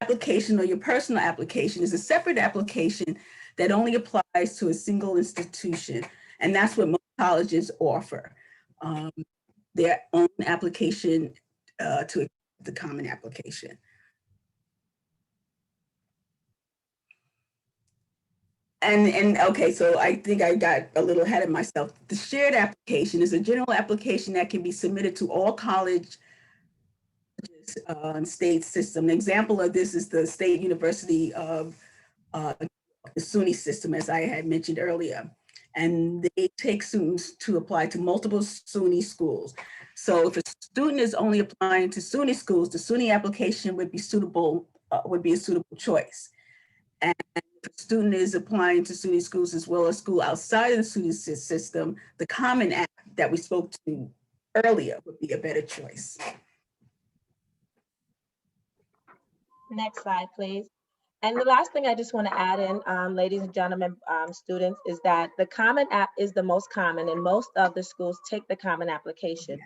application or your personal application is a separate application that only applies to a single institution. And that's what most colleges offer, their own application to the common application. And okay, so I think I got a little ahead of myself. The shared application is a general application that can be submitted to all college state system. An example of this is the State University of the SUNY system, as I had mentioned earlier. And they take students to apply to multiple SUNY schools. So if a student is only applying to SUNY schools, the SUNY application would be suitable, would be a suitable choice. And if a student is applying to SUNY schools as well as school outside of the SUNY system, the common app that we spoke to earlier would be a better choice. Next slide, please. And the last thing I just want to add in, ladies and gentlemen, students, is that the common app is the most common, and most of the schools take the common application.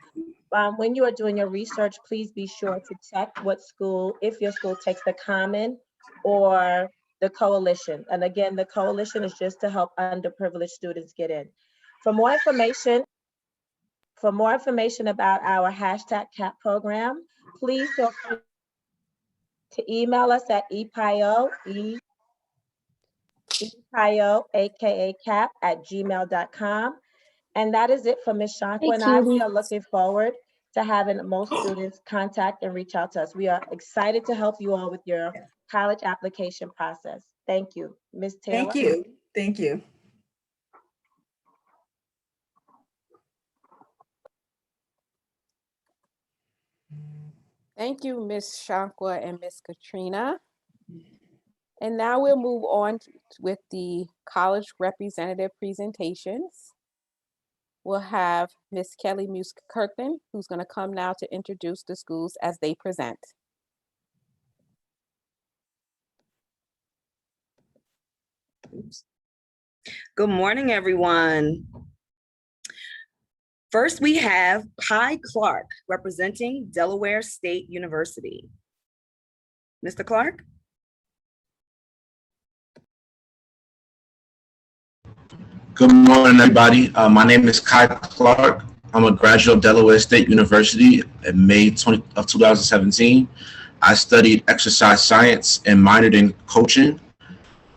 When you are doing your research, please be sure to check what school, if your school takes the common or the coalition. And again, the coalition is just to help underprivileged students get in. For more information about our #CAP program, please feel free to email us at epio, aka cap@gmail.com. And that is it for Ms. Shankwa and I. We are looking forward to having most students contact and reach out to us. We are excited to help you all with your college application process. Thank you. Ms. Taylor. Thank you. Thank you. Thank you, Ms. Shankwa and Ms. Katrina. And now we'll move on with the college representative presentations. We'll have Ms. Kelly Muskirthan, who's going to come now to introduce the schools as they present. Good morning, everyone. First, we have Pi Clark representing Delaware State University. Mr. Clark? Good morning, everybody. My name is Kai Clark. I'm a graduate of Delaware State University in May of 2017. I studied exercise science and minored in coaching.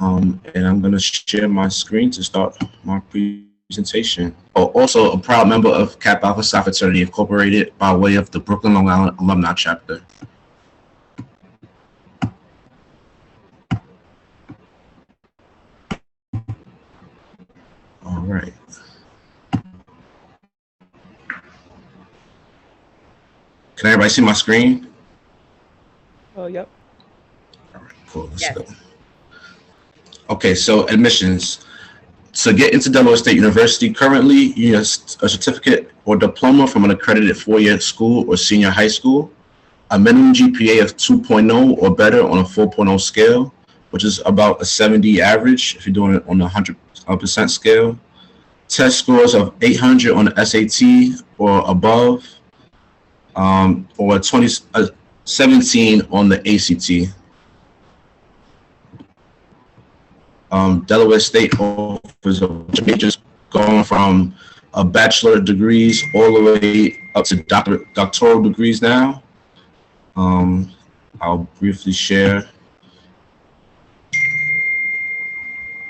And I'm going to share my screen to start my presentation. Also a proud member of Kappa Alpha Psi Fraternity Incorporated by way of the Brooklyn, Long Island alumni chapter. All right. Can everybody see my screen? Oh, yep. All right, cool. Let's go. Okay, so admissions. To get into Delaware State University, currently you need a certificate or diploma from an accredited four-year school or senior high school, a minimum GPA of 2.0 or better on a 4.0 scale, which is about a 70 average if you're doing it on the 100% scale, test scores of 800 on the SAT or above, or 17 on the ACT. Delaware State offers a bunch of majors going from bachelor degrees all the way up to doctoral degrees now. I'll briefly share.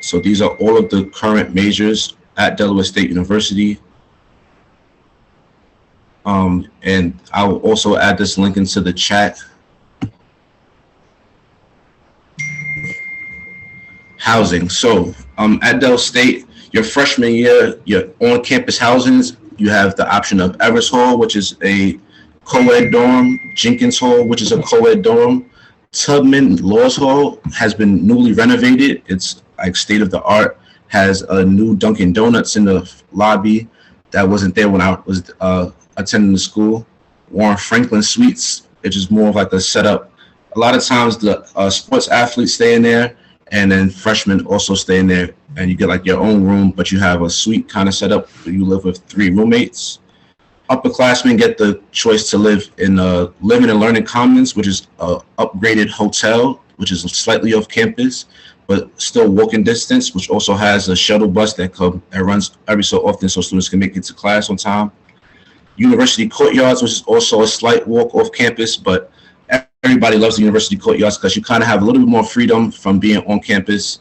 So these are all of the current majors at Delaware State University. And I will also add this link into the chat. Housing. So at Del State, your freshman year, your on-campus housings, you have the option of Everest Hall, which is a co-ed dorm, Jenkins Hall, which is a co-ed dorm. Tubman Laws Hall has been newly renovated. It's like state of the art, has a new Dunkin' Donuts in the lobby that wasn't there when I was attending the school. Warren Franklin Suites, which is more of like a setup. A lot of times the sports athletes stay in there, and then freshmen also stay in there, and you get like your own room, but you have a suite kind of setup where you live with 3 roommates. Upperclassmen get the choice to live in Living and Learning Commons, which is an upgraded hotel which is slightly off campus, but still walking distance, which also has a shuttle bus that runs every so often so students can make it to class on time. University courtyards, which is also a slight walk off campus, but everybody loves the university courtyards because you kind of have a little bit more freedom from being on campus.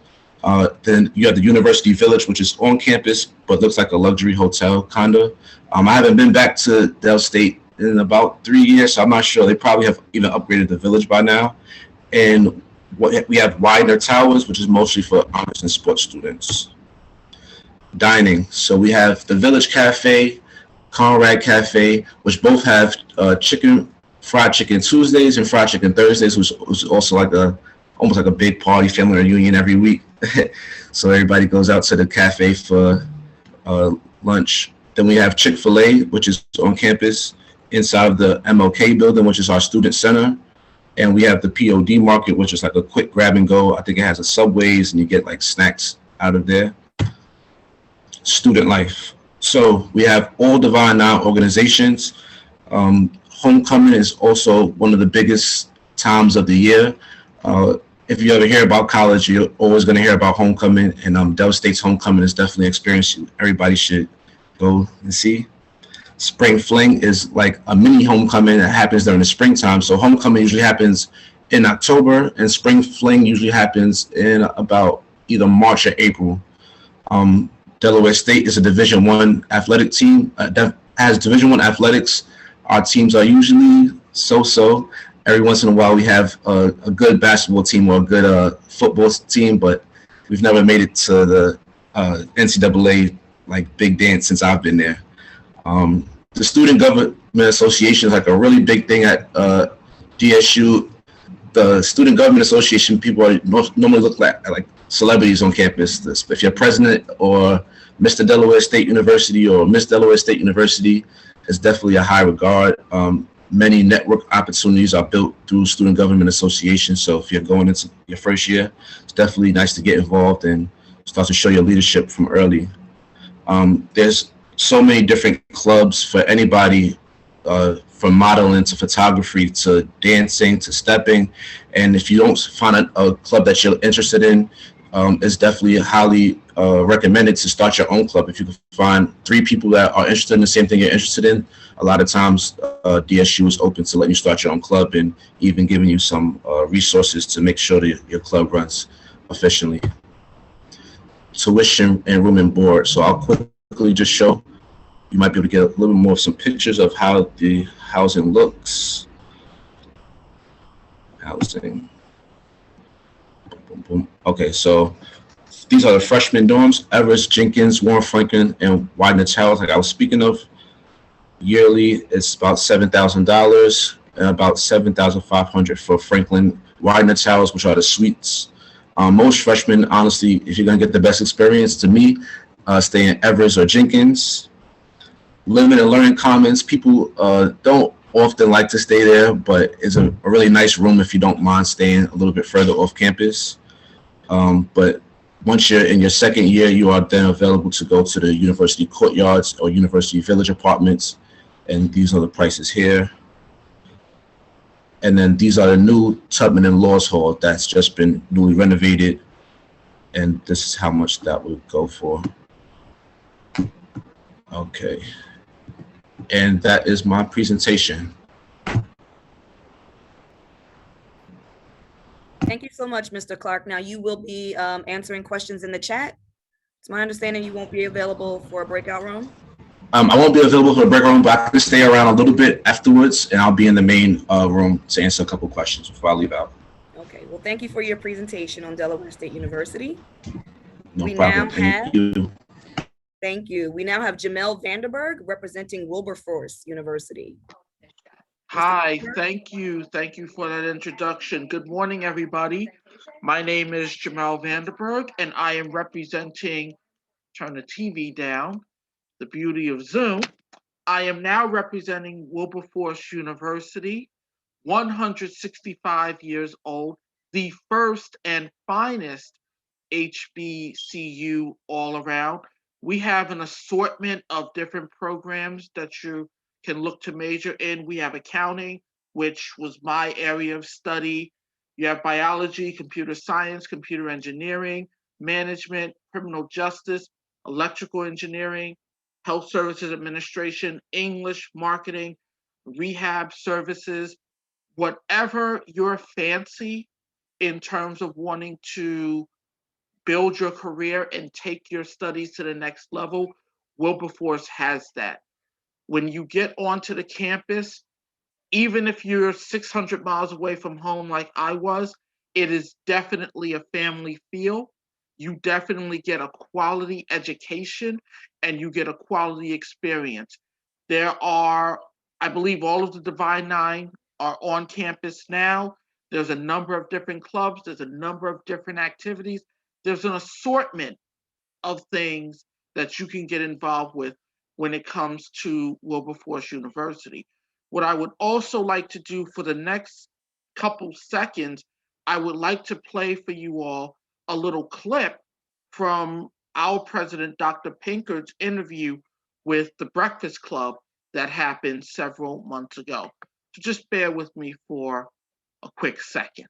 Then you have the University Village, which is on campus, but looks like a luxury hotel, kind of. I haven't been back to Dell State in about 3 years, so I'm not sure. They probably have even upgraded the village by now. And we have Widener Towers, which is mostly for honors and sports students. Dining. So we have the Village Cafe, Conrad Cafe, which both have fried chicken Tuesdays and fried chicken Thursdays, which is also like almost like a big party, family reunion every week. So everybody goes out to the cafe for lunch. Then we have Chick-fil-A, which is on campus inside of the MLK building, which is our student center. And we have the POD market, which is like a quick grab and go. I think it has a Subways and you get like snacks out of there. Student life. So we have all Divine Nine organizations. Homecoming is also one of the biggest times of the year. If you ever hear about college, you're always going to hear about homecoming, and Dell State's homecoming is definitely an experience everybody should go and see. Spring Fling is like a mini homecoming that happens during the springtime. So homecoming usually happens in October, and Spring Fling usually happens in about either March or April. Delaware State is a Division I athletic team. As Division I athletics, our teams are usually so-so. Every once in a while, we have a good basketball team or a good football team, but we've never made it to the NCAA like big dance since I've been there. The Student Government Association is like a really big thing at DSU. The Student Government Association people normally look like celebrities on campus. If you're president or Mr. Delaware State University or Miss Delaware State University, it's definitely a high regard. Many network opportunities are built through Student Government Association. So if you're going into your first year, it's definitely nice to get involved and start to show your leadership from early. There's so many different clubs for anybody, from modeling to photography to dancing to stepping. And if you don't find a club that you're interested in, it's definitely highly recommended to start your own club. If you can find 3 people that are interested in the same thing you're interested in, a lot of times DSU is open to letting you start your own club and even giving you some resources to make sure that your club runs efficiently. Tuition and room and board. So I'll quickly just show. You might be able to get a little more some pictures of how the housing looks. Housing. Boom, boom, boom. Okay, so these are the freshman dorms: Everest, Jenkins, Warren Franklin, and Widener Towers, like I was speaking of. Yearly, it's about $7,000 and about $7,500 for Franklin. Widener Towers, which are the suites. Most freshmen, honestly, if you're gonna get the best experience, to me, stay in Everest or Jenkins. Limited learning commons, people don't often like to stay there, but it's a really nice room if you don't mind staying a little bit further off campus. But once you're in your second year, you are then available to go to the university courtyards or university village apartments. And these are the prices here. And then these are the new Tubman and Laws Hall that's just been newly renovated. And this is how much that would go for. Okay. And that is my presentation. Thank you so much, Mr. Clark. Now you will be answering questions in the chat. It's my understanding you won't be available for a breakout room. I won't be available for a breakout room, but I can stay around a little bit afterwards, and I'll be in the main room to answer a couple questions before I leave out. Okay, well, thank you for your presentation on Delaware State University. No problem. Thank you. Thank you. We now have Jamel Vanderberg representing Wilberforce University. Hi, thank you. Thank you for that introduction. Good morning, everybody. My name is Jamel Vanderberg, and I am representing, turn the TV down, the beauty of Zoom. I am now representing Wilberforce University, 165 years old, the first and finest HBCU all around. We have an assortment of different programs that you can look to major in. We have accounting, which was my area of study. You have biology, computer science, computer engineering, management, criminal justice, electrical engineering, health services administration, English, marketing, rehab services, whatever your fancy in terms of wanting to build your career and take your studies to the next level, Wilberforce has that. When you get onto the campus, even if you're 600 miles away from home like I was, it is definitely a family feel. You definitely get a quality education and you get a quality experience. There are, I believe all of the Divine Nine are on campus now. There's a number of different clubs, there's a number of different activities. There's an assortment of things that you can get involved with when it comes to Wilberforce University. What I would also like to do for the next couple seconds, I would like to play for you all a little clip from our president, Dr. Pinkard's interview with the Breakfast Club that happened several months ago. So just bear with me for a quick second.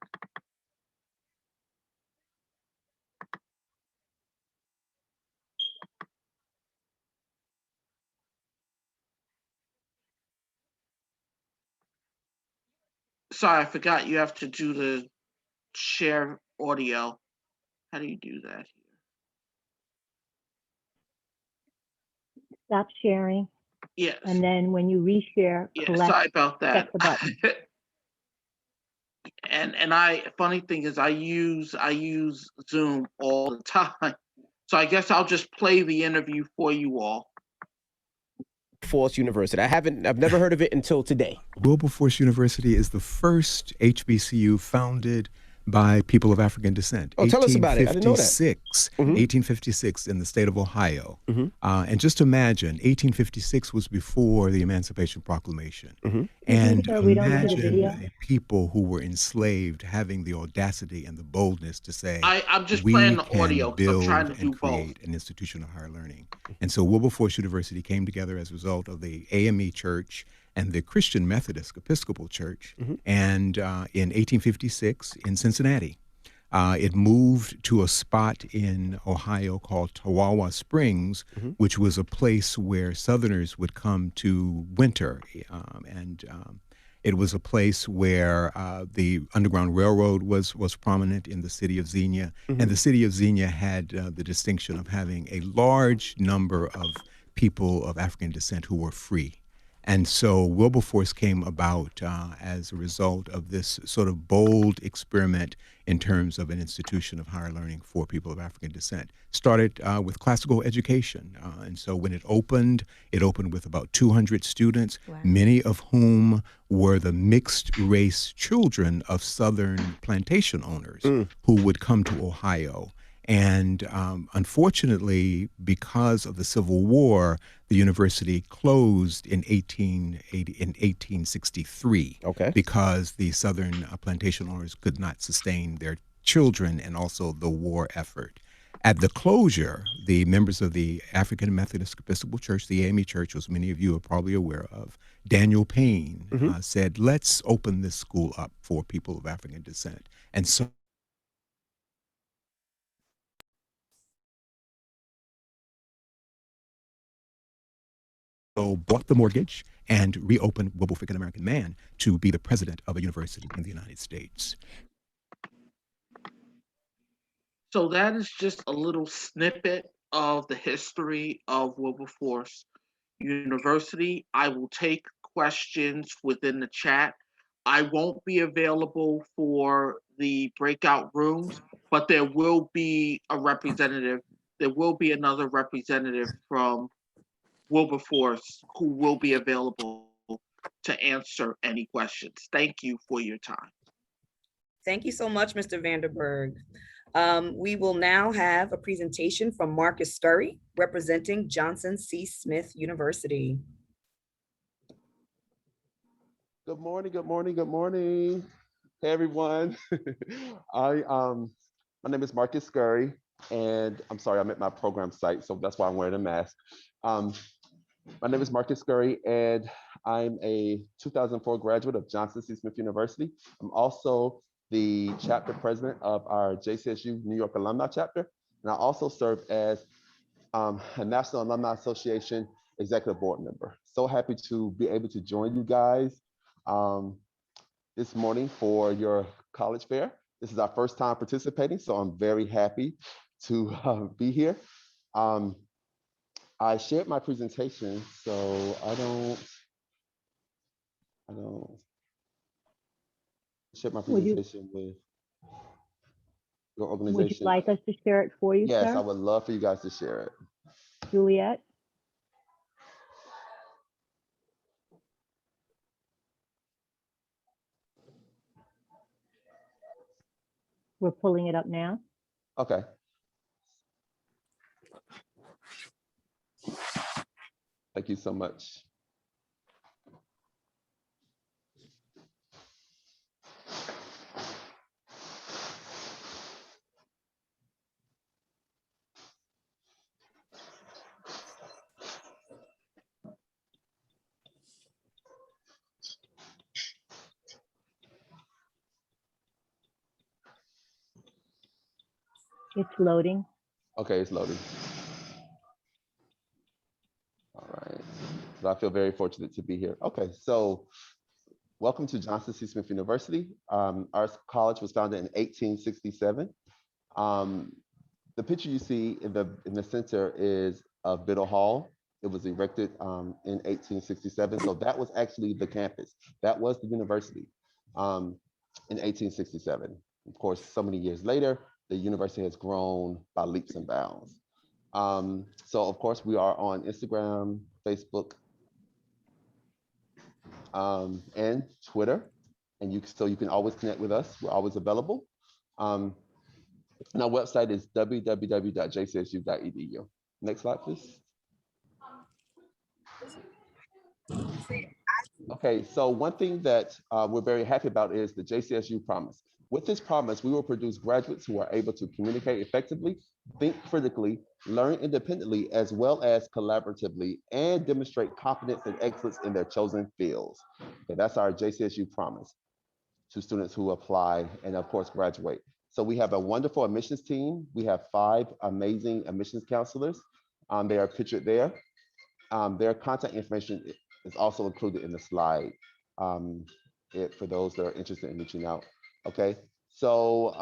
Sorry, I forgot you have to do the share audio. How do you do that here? Stop sharing, Yes. and then when you reshare, Yeah, sorry about that. check the button. and funny thing is I use Zoom all the time. So I guess I'll just play the interview for you all. Wilberforce University. I've never heard of it until today. Wilberforce University is the first HBCU founded by people of African descent. Oh, tell us about it. I didn't know that. 1856 in the state of Ohio. And just imagine, 1856 was before the Emancipation Proclamation. And we don't see the imagine video. the people who were enslaved having the audacity and the boldness to say, I'm just we playing the can audio 'cause I'm build trying to do and create an institution of higher learning. And so Wilberforce University came together as a result of the AME Church and the Christian Methodist Episcopal Church. And in 1856 in Cincinnati, it moved to a spot in Ohio called Tawawa Springs, which was a place where Southerners would come to winter. It was a place where the Underground Railroad was prominent in the city of Xenia. And the city of Xenia had the distinction of having a large number of people of African descent who were free. And so Wilberforce came about as a result of this sort of bold experiment in terms of an institution of higher learning for people of African descent. Started with classical education. And so when it opened with about 200 students, many of whom were the mixed race children of Southern plantation owners who would come to Ohio. And unfortunately, because of the Civil War, the university closed in 1863. Because the Southern plantation owners could not sustain their children and also the war effort. At the closure, the members of the African Methodist Episcopal Church, the AME Church, as many of you are probably aware of, Daniel Payne said, let's open this school up for people of African descent. And so bought the mortgage and reopened Wilberforce American Man to be the president of a university in the United States. So that is just a little snippet of the history of Wilberforce University. I will take questions within the chat. I won't be available for the breakout rooms, but there will be a representative. There will be another representative from Wilberforce who will be available to answer any questions. Thank you for your time. Thank you so much, Mr. Vanderberg. We will now have a presentation from Marcus Scurry, representing Johnson C. Smith University. Good morning, good morning, good morning. Hey, everyone. My name is Marcus Scurry, and I'm sorry, I'm at my program site, so that's why I'm wearing a mask. My name is Marcus Scurry, and I'm a 2004 graduate of Johnson C. Smith University. I'm also the chapter president of our JCSU New York Alumni Chapter. And I also serve as a National Alumni Association Executive Board member. So happy to be able to join you guys this morning for your college fair. This is our first time participating, so I'm very happy to be here. I shared my presentation, so I don't share my presentation with your Would you organization. like us to share it for you, Yes, sir? I would love for you guys to share it. Juliet? We're pulling it up now. Okay. Thank you so much. It's loading. Okay, it's loading. All right. So I feel very fortunate to be here. Okay, so welcome to Johnson C. Smith University. Our college was founded in 1867. The picture you see in the center is of Biddle Hall. It was erected in 1867. So that was actually the campus. That was the university in 1867. Of course, so many years later, the university has grown by leaps and bounds. So of course, we are on Instagram, Facebook, and Twitter. And so you can always connect with us. We're always available. And our website is www.jcsu.edu. Next slide, please. Okay, so one thing that we're very happy about is the JCSU Promise. With this promise, we will produce graduates who are able to communicate effectively, think critically, learn independently, as well as collaboratively, and demonstrate competence and excellence in their chosen fields. Okay, that's our JCSU Promise to students who apply and of course graduate. So we have a wonderful admissions team. We have 5 amazing admissions counselors. They are pictured there. Their contact information is also included in the slide for those that are interested in reaching out. Okay, so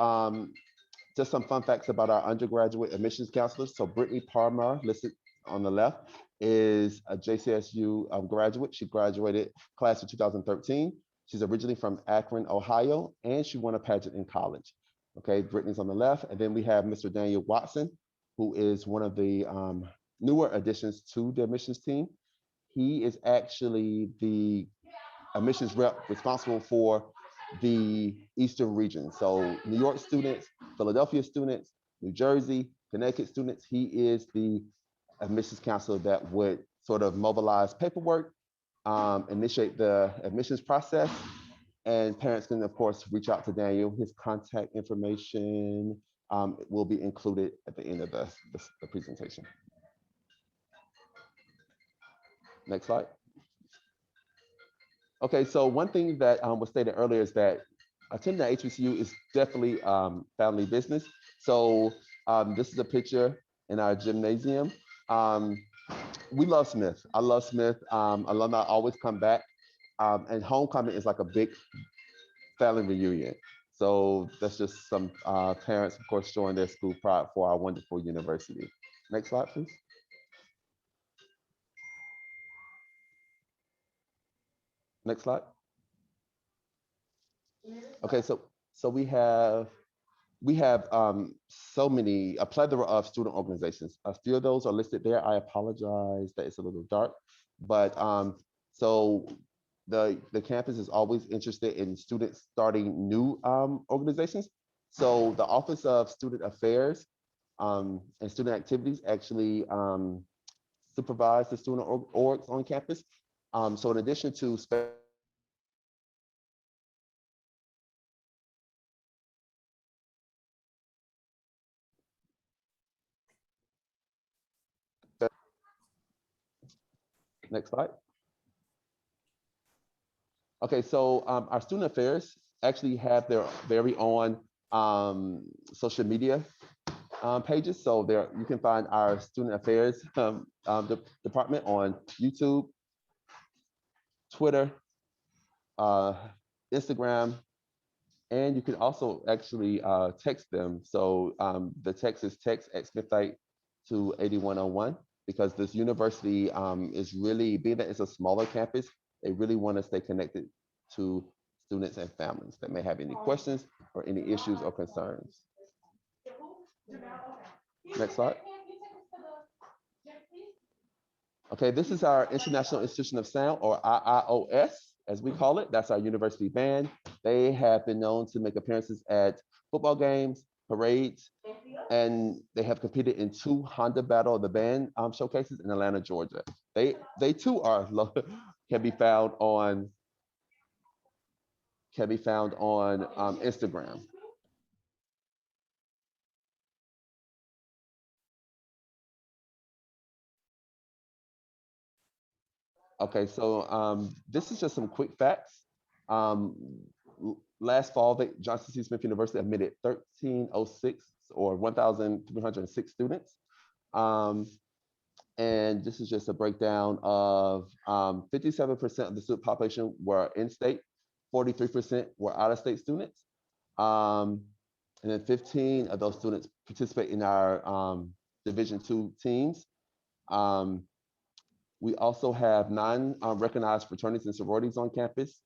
just some fun facts about our undergraduate admissions counselors. So Brittany Parmar, listed on the left, is a JCSU graduate. She graduated class of 2013. She's originally from Akron, Ohio, and she won a pageant in college. Okay, Brittany's on the left. And then we have Mr. Daniel Watson, who is one of the newer additions to the admissions team. He is actually the admissions rep responsible for the Eastern region. So New York students, Philadelphia students, New Jersey, Connecticut students. He is the admissions counselor that would sort of mobilize paperwork, initiate the admissions process, and parents can of course reach out to Daniel. His contact information will be included at the end of the presentation. Next slide. Okay, so one thing that was stated earlier is that attending at HBCU is definitely family business. So this is a picture in our gymnasium. We love Smith. I love Smith. Alumni always come back. And homecoming is like a big family reunion. So that's just some parents, of course, showing their school pride for our wonderful university. Next slide, please. Next slide. Okay, so we have so many, a plethora of student organizations. A few of those are listed there. I apologize that it's a little dark, but so the campus is always interested in students starting new organizations. So the Office of Student Affairs and Student Activities actually supervise the student orgs on campus. So in addition to next slide. Okay, so our student affairs actually have their very own social media pages. So there you can find our student affairs department on YouTube, Twitter, Instagram, and you can also actually text them. So the text is text Smithite to 8101 because this university is really, being that it's a smaller campus, they really want to stay connected to students and families that may have any questions or any issues or concerns. Next slide. Okay, this is our International Institution of Sound, or IIOS, as we call it. That's our university band. They have been known to make appearances at football games, parades, and they have competed in 2 Honda Battle of the Band showcases in Atlanta, Georgia. They too are can be found on Instagram. Okay, so this is just some quick facts. Last fall, Johnson C. Smith University admitted 1,306 or 1,306 students. And this is just a breakdown of 57% of the student population were in-state, 43% were out-of-state students. And then 15 of those students participate in our Division II teams. We also have 9 recognized fraternities and sororities on campus.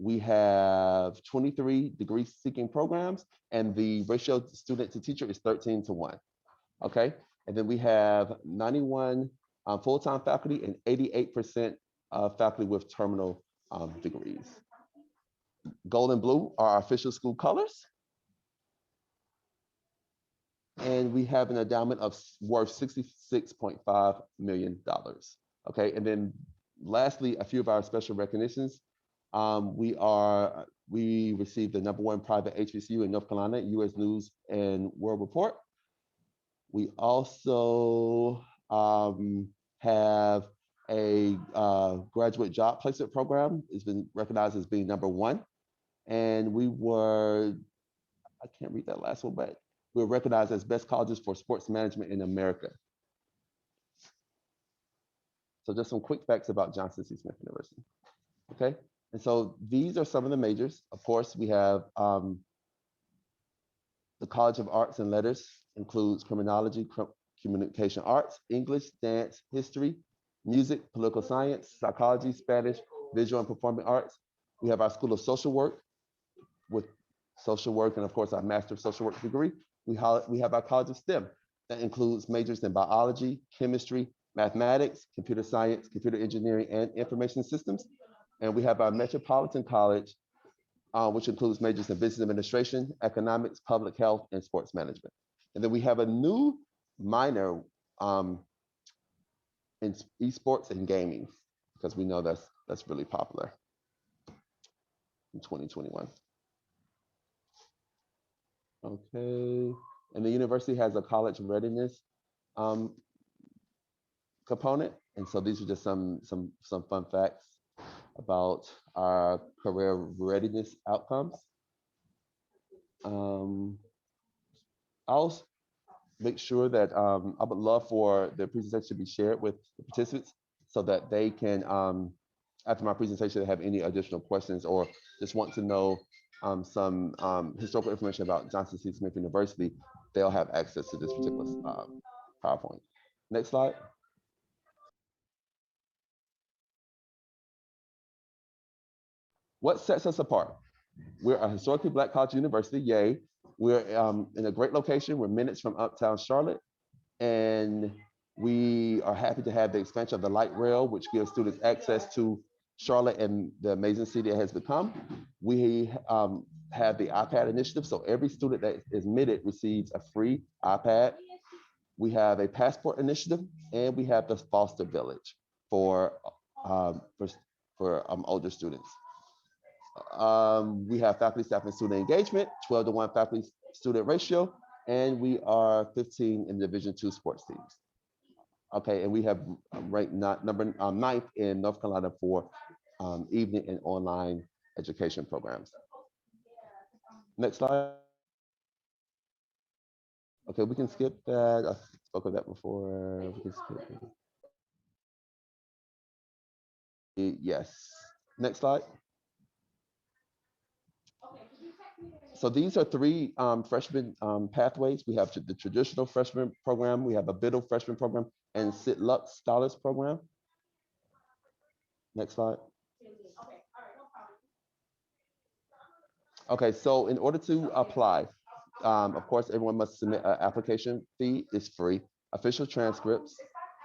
We have 23 degree-seeking programs, and the ratio student to teacher is 13:1. Okay, and then we have 91 full-time faculty and 88% faculty with terminal degrees. Gold and blue are our official school colors. And we have an endowment of worth $66.5 million. Okay, and then lastly, a few of our special recognitions. We received the #1 private HBCU in North Carolina, U.S. News and World Report. We also have a graduate job placement program. It's been recognized as being #1. And we were, I can't read that last one, but we're recognized as best colleges for sports management in America. So just some quick facts about Johnson C. Smith University. Okay, and so these are some of the majors. Of course, we have the College of Arts and Letters, includes criminology, communication arts, English, dance, history, music, political science, psychology, Spanish, visual and performing arts. We have our School of Social Work with social work and of course our Master of Social Work degree. We have our College of STEM that includes majors in biology, chemistry, mathematics, computer science, computer engineering, and information systems. And we have our Metropolitan College, which includes majors in business administration, economics, public health, and sports management. And then we have a new minor in esports and gaming, because we know that's really popular in 2021. Okay, and the university has a college readiness component. And so these are just some fun facts about our career readiness outcomes. I'll make sure that I would love for the presentation to be shared with the participants so that they can, after my presentation, have any additional questions or just want to know some historical information about Johnson C. Smith University. They'll have access to this particular PowerPoint. Next slide. What sets us apart? We're a historically Black college university, yay. We're in a great location. We're minutes from uptown Charlotte. And we are happy to have the expansion of the light rail, which gives students access to Charlotte and the amazing city it has become. We have the iPad initiative. So every student that is admitted receives a free iPad. We have a passport initiative, and we have the foster village for older students. We have faculty, staff, and student engagement, 12:1 faculty student ratio, and we are 15 in Division II sports teams. Okay, and we have ranked number 9th in North Carolina for evening and online education programs. Next slide. Okay, we can skip that. I spoke of that before. We can skip it. Yes. Next slide. So these are three freshman pathways. We have the traditional freshman program, we have a middle freshman program, and Sid Lux Scholars program. Next slide. Okay, so in order to apply, of course, everyone must submit an application fee. It's free. Official transcripts,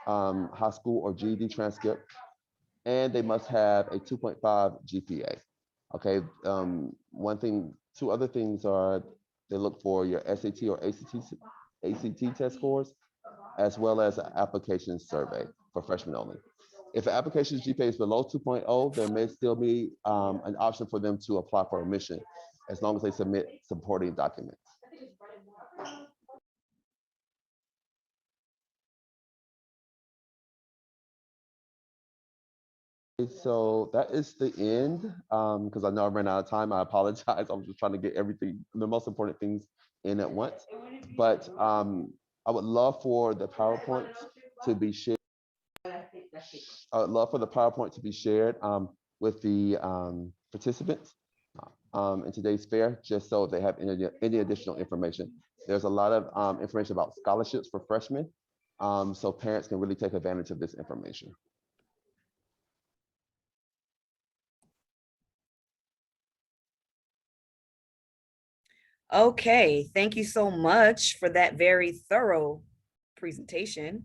high school or GED transcript, and they must have a 2.5 GPA. Okay, two other things are they look for your SAT or ACT test scores, as well as an application survey for freshmen only. If an application's GPA is below 2.0, there may still be an option for them to apply for admission, as long as they submit supporting documents. So that is the end, because I know I ran out of time. I apologize. I'm just trying to get everything, the most important things in at once. But I would love for the PowerPoint to be shared. I would love for the PowerPoint to be shared with the participants in today's fair, just so they have any additional information. There's a lot of information about scholarships for freshmen, so parents can really take advantage of this information. Okay, thank you so much for that very thorough presentation.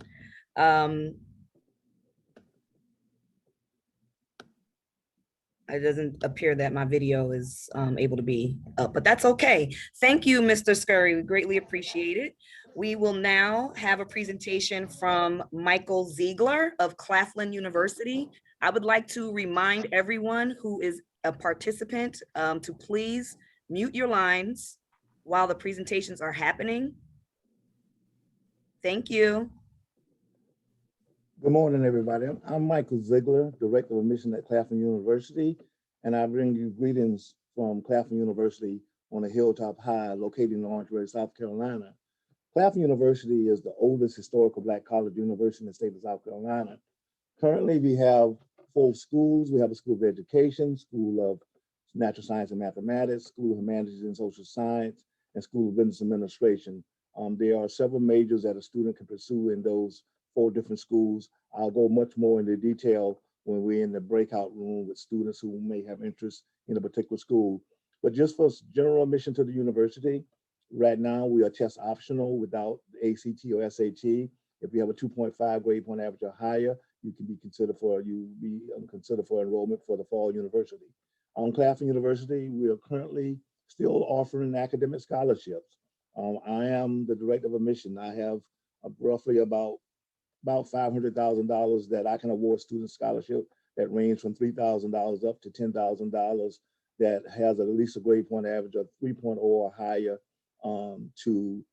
It doesn't appear that my video is able to be up, but that's okay. Thank you, Mr. Scurry. We greatly appreciate it. We will now have a presentation from Michael Ziegler of Claflin University. I would like to remind everyone who is a participant to please mute your lines while the presentations are happening. Thank you. Good morning, everybody. I'm Michael Ziegler, Director of Admission at Claflin University, and I bring you greetings from Claflin University on a hilltop high located in Orangeburg, South Carolina. Claflin University is the oldest historical Black college university in the state of South Carolina. Currently, we have 4 schools. We have a School of Education, School of Natural Science and Mathematics, School of Humanities and Social Science, and School of Business Administration. There are several majors that a student can pursue in those 4 different schools. I'll go much more into detail when we're in the breakout room with students who may have interest in a particular school. But just for general admission to the university, right now we are test optional without the ACT or SAT. If you have a 2.5 grade point average or higher, you can be considered for enrollment for the fall university. On Claflin University, we are currently still offering academic scholarships. I am the Director of Admission. I have roughly about $500,000 that I can award student scholarship that range from $3,000 up to $10,000 that has at least a grade point average of 3.0 or higher to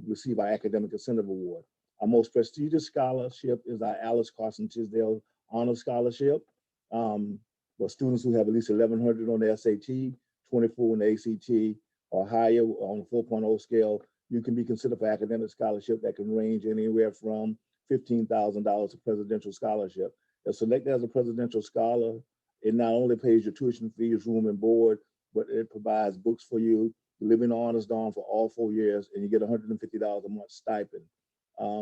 receive our Academic Incentive Award. Our most prestigious scholarship is our Alice Carson Tisdale Honor Scholarship for students who have at least 1,100 on the SAT, 24 on the ACT, or higher on the 4.0 scale. You can be considered for academic scholarship that can range anywhere from $15,000 to presidential scholarship. If selected as a presidential scholar, it not only pays your tuition fees, room and board, but it provides books for you. You live in the honors dorm for all 4 years, and you get $150 a month stipend.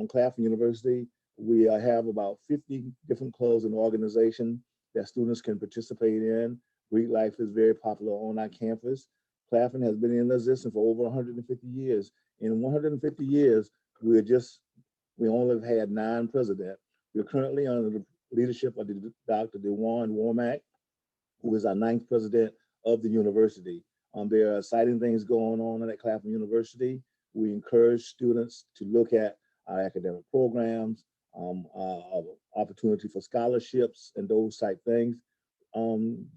Claflin University, we have about 50 different clubs and organizations that students can participate in. Greek life is very popular on our campus. Claflin has been in existence for over 150 years. In 150 years, we only have had 9 presidents. We're currently under the leadership of Dr. DeJuan Womack, who is our 9th president of the university. There are exciting things going on at Claflin University. We encourage students to look at our academic programs, opportunity for scholarships and those type things.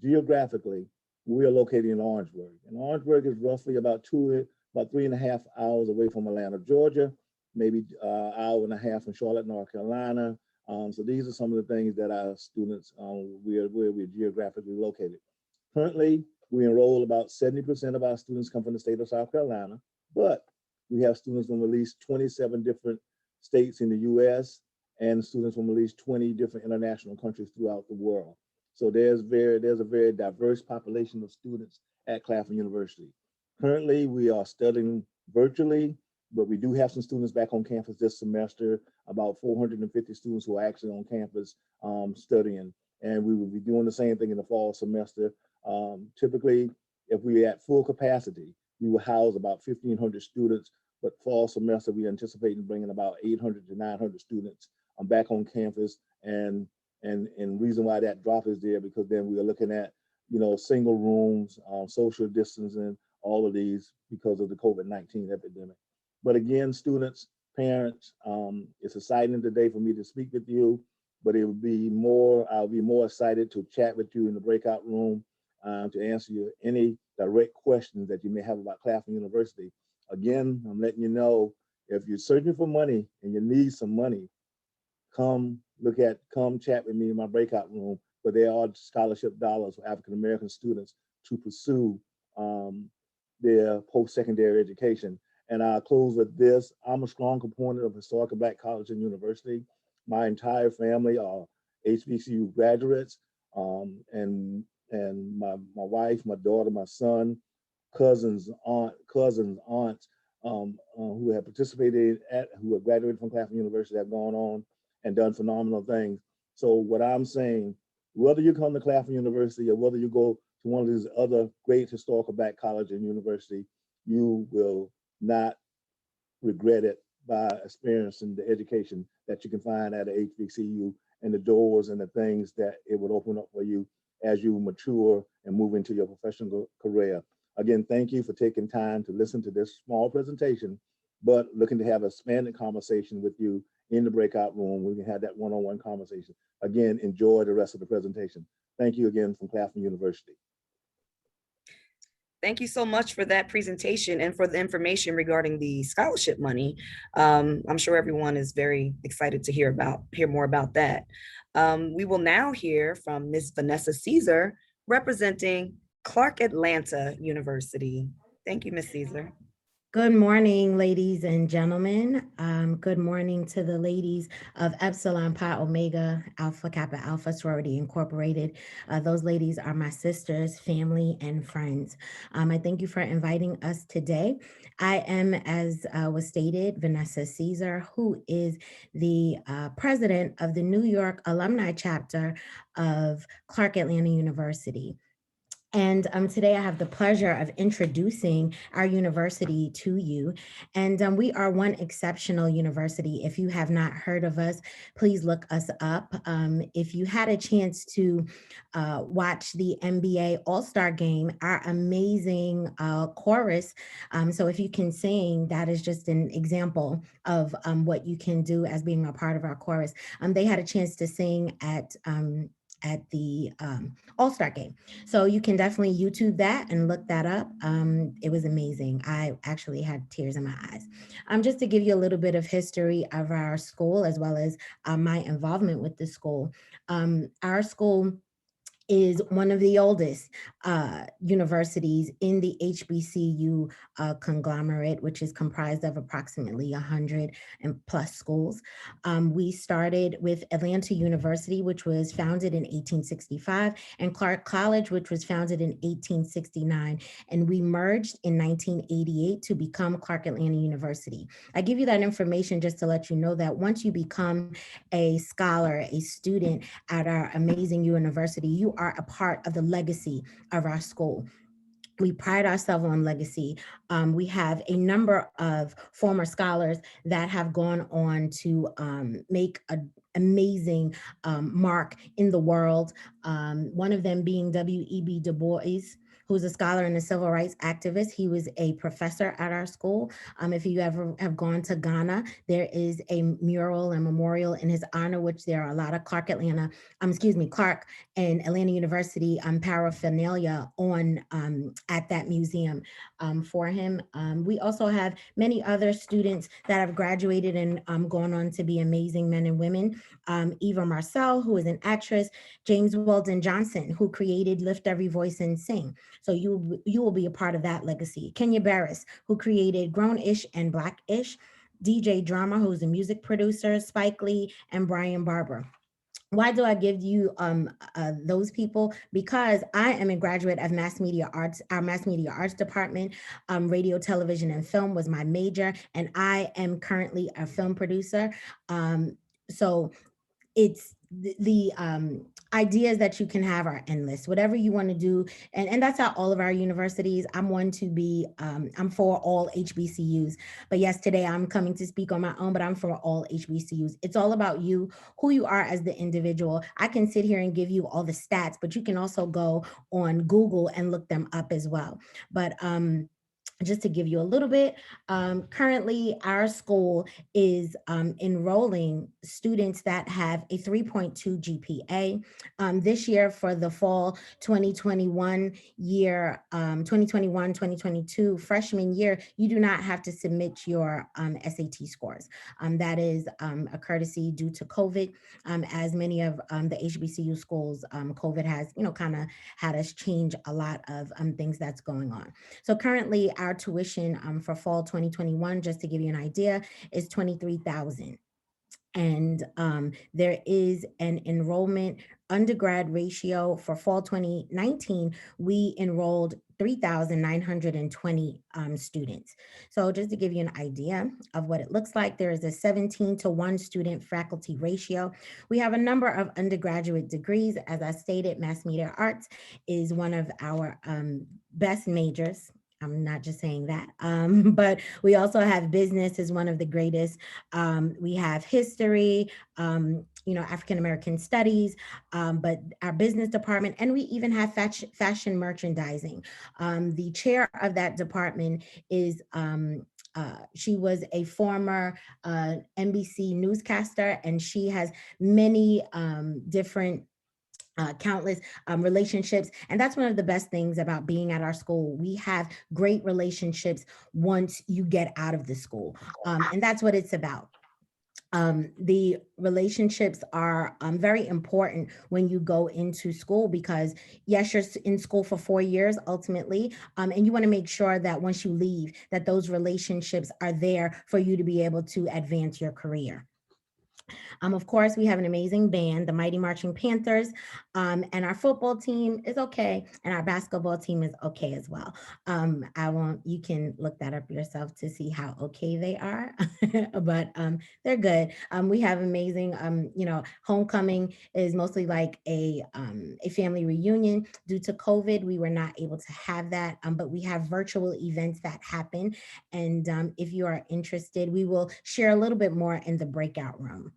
Geographically, we are located in Orangeburg. And Orangeburg is roughly about 3.5 hours away from Atlanta, Georgia, maybe an hour and a half from Charlotte, North Carolina. So these are some of the things that our students, where we're geographically located. Currently, We enroll about 70% of our students come from the state of South Carolina, but we have students from at least 27 different states in the US and students from at least 20 different international countries throughout the world. So there's a very diverse population of students at Claflin University. Currently, we are studying virtually, but we do have some students back on campus this semester, about 450 students who are actually on campus studying. And we will be doing the same thing in the fall semester. Typically, if we're at full capacity, we will house about 1,500 students, but fall semester, we anticipate bringing about 800 to 900 students back on campus. And reason why that drop is there, because then we are looking at, single rooms, social distancing, all of these because of the COVID-19 epidemic. But again, students, parents, it's exciting today for me to speak with you, but I'll be more excited to chat with you in the breakout room to answer you any direct questions that you may have about Claflin University. Again, I'm letting you know, if you're searching for money and you need some money, come chat with me in my breakout room, but there are scholarship dollars for African-American students to pursue their post-secondary education. And I'll close with this. I'm a strong component of historical Black college and university. My entire family are HBCU graduates, and my wife, my daughter, my son, cousins, aunts, who have participated who have graduated from Claflin University have gone on and done phenomenal things. So what I'm saying, whether you come to Claflin University or whether you go to one of these other great historical Black college and university, you will not regret it by experiencing the education that you can find at a HBCU and the doors and the things that it would open up for you as you mature and move into your professional career. Again, thank you for taking time to listen to this small presentation, but looking to have a expanded conversation with you in the breakout room. We can have that one-on-one conversation. Again, enjoy the rest of the presentation. Thank you again from Claflin University. Thank you so much for that presentation and for the information regarding the scholarship money. I'm sure everyone is very excited to hear more about that. We will now hear from Ms. Vanessa Caesar, representing Clark Atlanta University. Thank you, Ms. Caesar. Good morning, ladies and gentlemen. Good morning to the ladies of Epsilon Pi Omega Alpha Kappa Alpha Sorority Incorporated. Those ladies are my sisters, family, and friends. I thank you for inviting us today. I am, as was stated, Vanessa Caesar, who is the president of the New York alumni chapter of Clark Atlanta University. And today I have the pleasure of introducing our university to you. And we are one exceptional university. If you have not heard of us, please look us up. If you had a chance to watch the NBA All-Star game, our amazing chorus. So if you can sing, that is just an example of what you can do as being a part of our chorus. They had a chance to sing at the All-Star game. So you can definitely YouTube that and look that up. It was amazing. I actually had tears in my eyes. Just to give you a little bit of history of our school, as well as my involvement with the school. Our school is one of the oldest universities in the HBCU conglomerate, which is comprised of approximately 100 and plus schools. We started with Atlanta University, which was founded in 1865, and Clark College, which was founded in 1869. And we merged in 1988 to become Clark Atlanta University. I give you that information just to let you know that once you become a scholar, a student at our amazing university, you are a part of the legacy of our school. We pride ourselves on legacy. We have a number of former scholars that have gone on to make an amazing mark in the world. One of them being W.E.B. Du Bois, who's a scholar and a civil rights activist. He was a professor at our school. If you ever have gone to Ghana, there is a mural and memorial in his honor, which there are a lot of Clark and Atlanta University paraphernalia on at that museum for him. We also have many other students that have graduated and gone on to be amazing men and women. Eva Marcel, who is an actress, James Wells Weldon Johnson, who created Lift Every Voice and Sing. So you will be a part of that legacy. Kenya Barris, who created Grown-ish and Black-ish. DJ Drama, who's a music producer, Spike Lee, and Brian Barber. Why do I give you those people? Because I am a graduate of mass media arts. Our mass media arts department, radio, television, and film was my major, and I am currently a film producer. So it's the ideas that you can have are endless. Whatever you want to do, and that's how all of our universities. I'm one to be. I'm for all HBCUs. But yes, today I'm coming to speak on my own. But I'm for all HBCUs. It's all about you, who you are as the individual. I can sit here and give you all the stats, but you can also go on Google and look them up as well. But just to give you a little bit, currently our school is enrolling students that have a 3.2 GPA. This year for the fall 2021 year, 2021-2022 freshman year, you do not have to submit your SAT scores. That is a courtesy due to COVID. As many of the HBCU schools, COVID has, kind of had us change a lot of things that's going on. So currently our tuition for fall 2021, just to give you an idea, is $23,000. And there is an enrollment undergrad ratio for fall 2019. We enrolled 3,920 students. So just to give you an idea of what it looks like, there is a 17-to-1 student faculty ratio. We have a number of undergraduate degrees. As I stated, mass media arts is one of our best majors. I'm not just saying that, but we also have business as one of the greatest. We have history, African-American studies, but our business department, and we even have fashion merchandising. The chair of that department is, she was a former NBC newscaster, and she has many different countless relationships. And that's one of the best things about being at our school. We have great relationships once you get out of the school. And that's what it's about. The relationships are very important when you go into school, because yes, you're in school for 4 years ultimately, and you want to make sure that once you leave, that those relationships are there for you to be able to advance your career. Of course, we have an amazing band, the Mighty Marching Panthers, and our football team is okay, and our basketball team is okay as well. You can look that up yourself to see how okay they are, but they're good. We have amazing, homecoming is mostly like a family reunion. Due to COVID, we were not able to have that, but we have virtual events that happen. And if you are interested, we will share a little bit more in the breakout room.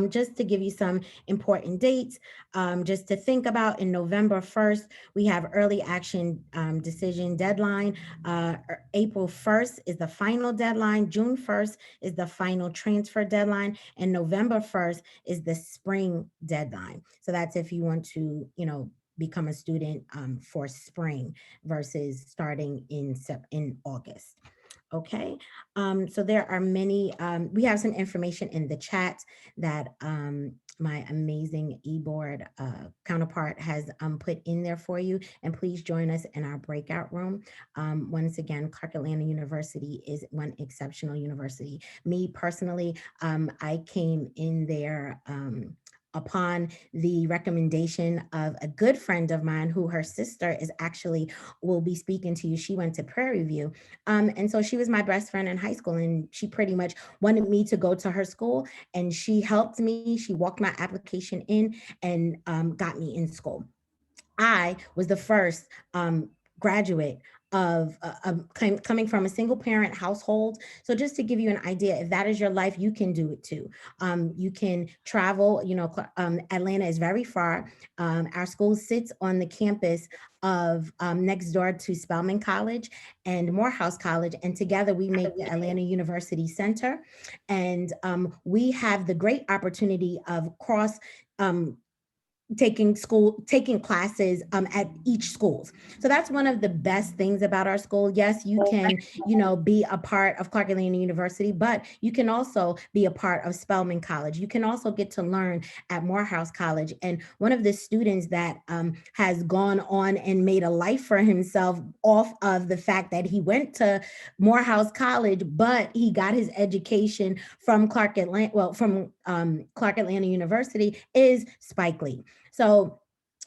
Just to give you some important dates, just to think about, in November 1st, we have early action decision deadline. April 1st is the final deadline. June 1st is the final transfer deadline. And November 1st is the spring deadline. So that's if you want to, become a student for spring versus starting in August. Okay, so there are many, we have some information in the chat that my amazing eBoard counterpart has put in there for you. And please join us in our breakout room. Once again, Clark Atlanta University is one exceptional university. Me personally, I came in there upon the recommendation of a good friend of mine, who her sister is actually will be speaking to you. She went to Prairie View. And so she was my best friend in high school, and she pretty much wanted me to go to her school, and she helped me. She walked my application in and got me in school. I was the first graduate of coming from a single parent household. So just to give you an idea, if that is your life, you can do it too. You can travel, Atlanta is very far. Our school sits on the campus of next door to Spelman College and Morehouse College. And together we make the Atlanta University Center. And we have the great opportunity of taking classes at each schools. So that's one of the best things about our school. Yes, you can, be a part of Clark Atlanta University, but you can also be a part of Spelman College. You can also get to learn at Morehouse College. And one of the students that has gone on and made a life for himself off of the fact that he went to Morehouse College, but he got his education from Clark Atlanta University is Spike Lee. So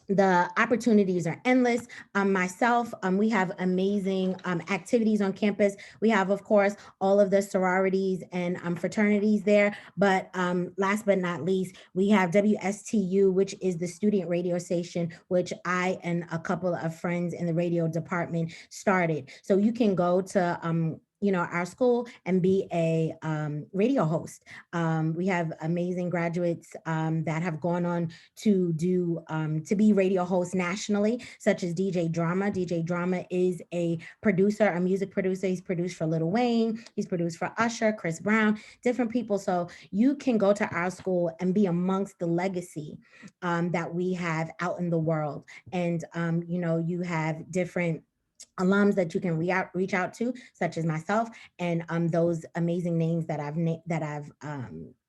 the opportunities are endless. Myself, we have amazing activities on campus. We have, of course, all of the sororities and fraternities there. But last but not least, we have WSTU, which is the student radio station, which I and a couple of friends in the radio department started. So you can go to our school and be a radio host. We have amazing graduates that have gone on to do to be radio hosts nationally, such as DJ Drama. DJ Drama is a producer, a music producer. He's produced for Lil Wayne. He's produced for Usher, Chris Brown, different people. So you can go to our school and be amongst the legacy that we have out in the world. And you have different alums that you can reach out to, such as myself, and those amazing names that I've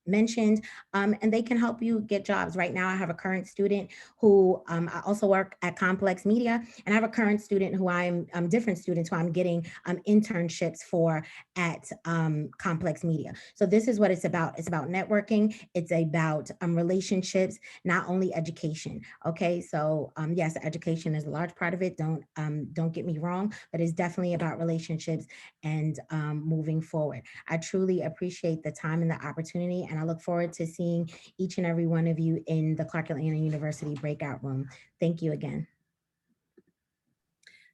mentioned, and they can help you get jobs. Right now, I have a current student who I also work at Complex Media, and I have a current student who different students who I'm getting internships for at Complex Media. So this is what it's about. It's about networking. It's about relationships, not only education. Okay, so yes, education is a large part of it. Don't get me wrong, but it's definitely about relationships and moving forward. I truly appreciate the time and the opportunity, and I look forward to seeing each and every one of you in the Clark Atlanta University breakout room. Thank you again.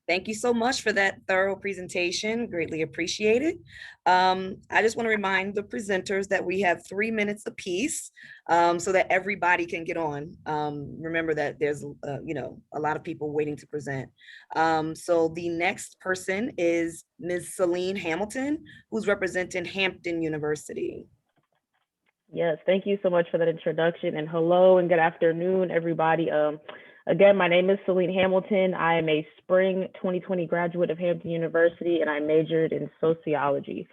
Thank you so much for that thorough presentation. Greatly appreciated. I just want to remind the presenters that we have 3 minutes apiece so that everybody can get on. Remember that there's, a lot of people waiting to present. So the next person is Ms. Celine Hamilton, who's representing Hampton University. Yes, thank you so much for that introduction, and hello and good afternoon, everybody. Again, my name is Celine Hamilton. I am a spring 2020 graduate of Hampton University, and I majored in sociology.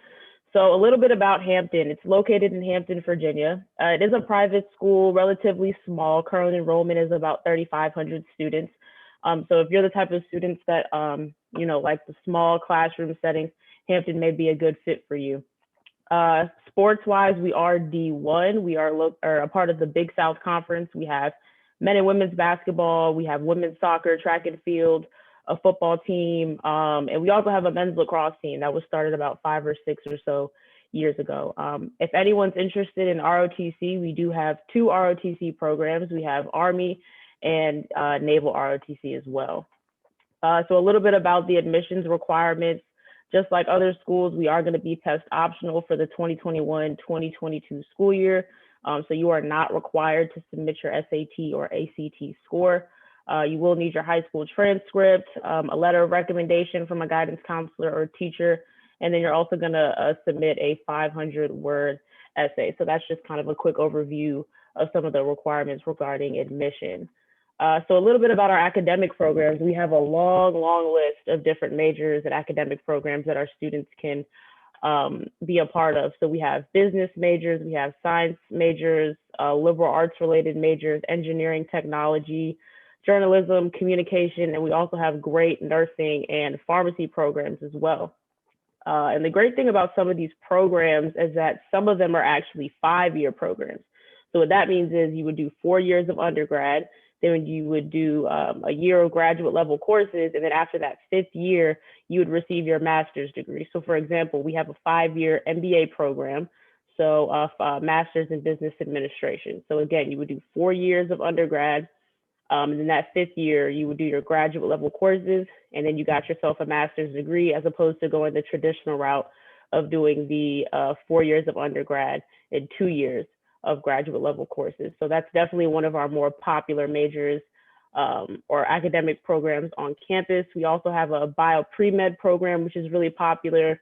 So a little bit about Hampton. It's located in Hampton, Virginia. It is a private school, relatively small. Current enrollment is about 3,500 students. So if you're the type of students that, like the small classroom settings, Hampton may be a good fit for you. Sports-wise, we are D1. We are a part of the Big South Conference. We have men and women's basketball. We have women's soccer, track and field, a football team. And we also have a men's lacrosse team that was started about 5 or 6 or so years ago. If anyone's interested in ROTC, we do have 2 ROTC programs. We have Army and Naval ROTC as well. So a little bit about the admissions requirements. Just like other schools, we are going to be test optional for the 2021-2022 school year. So you are not required to submit your SAT or ACT score. You will need your high school transcript, a letter of recommendation from a guidance counselor or teacher, and then you're also going to submit a 500-word essay. So that's just kind of a quick overview of some of the requirements regarding admission. So a little bit about our academic programs. We have a long list of different majors and academic programs that our students can be a part of. So we have business majors, we have science majors, liberal arts related majors, engineering, technology, journalism, communication, and we also have great nursing and pharmacy programs as well. And the great thing about some of these programs is that some of them are actually 5-year programs. So what that means is you would do 4 years of undergrad, then you would do a year of graduate level courses, and then after that 5th year, you would receive your master's degree. So for example, we have a 5-year MBA program, so master's in business administration. So again, you would do 4 years of undergrad, and then that 5th year, you would do your graduate level courses, and then you got yourself a master's degree, as opposed to going the traditional route of doing the 4 years of undergrad in 2 years of graduate level courses. So that's definitely one of our more popular majors or academic programs on campus. We also have a bio pre-med program, which is really popular.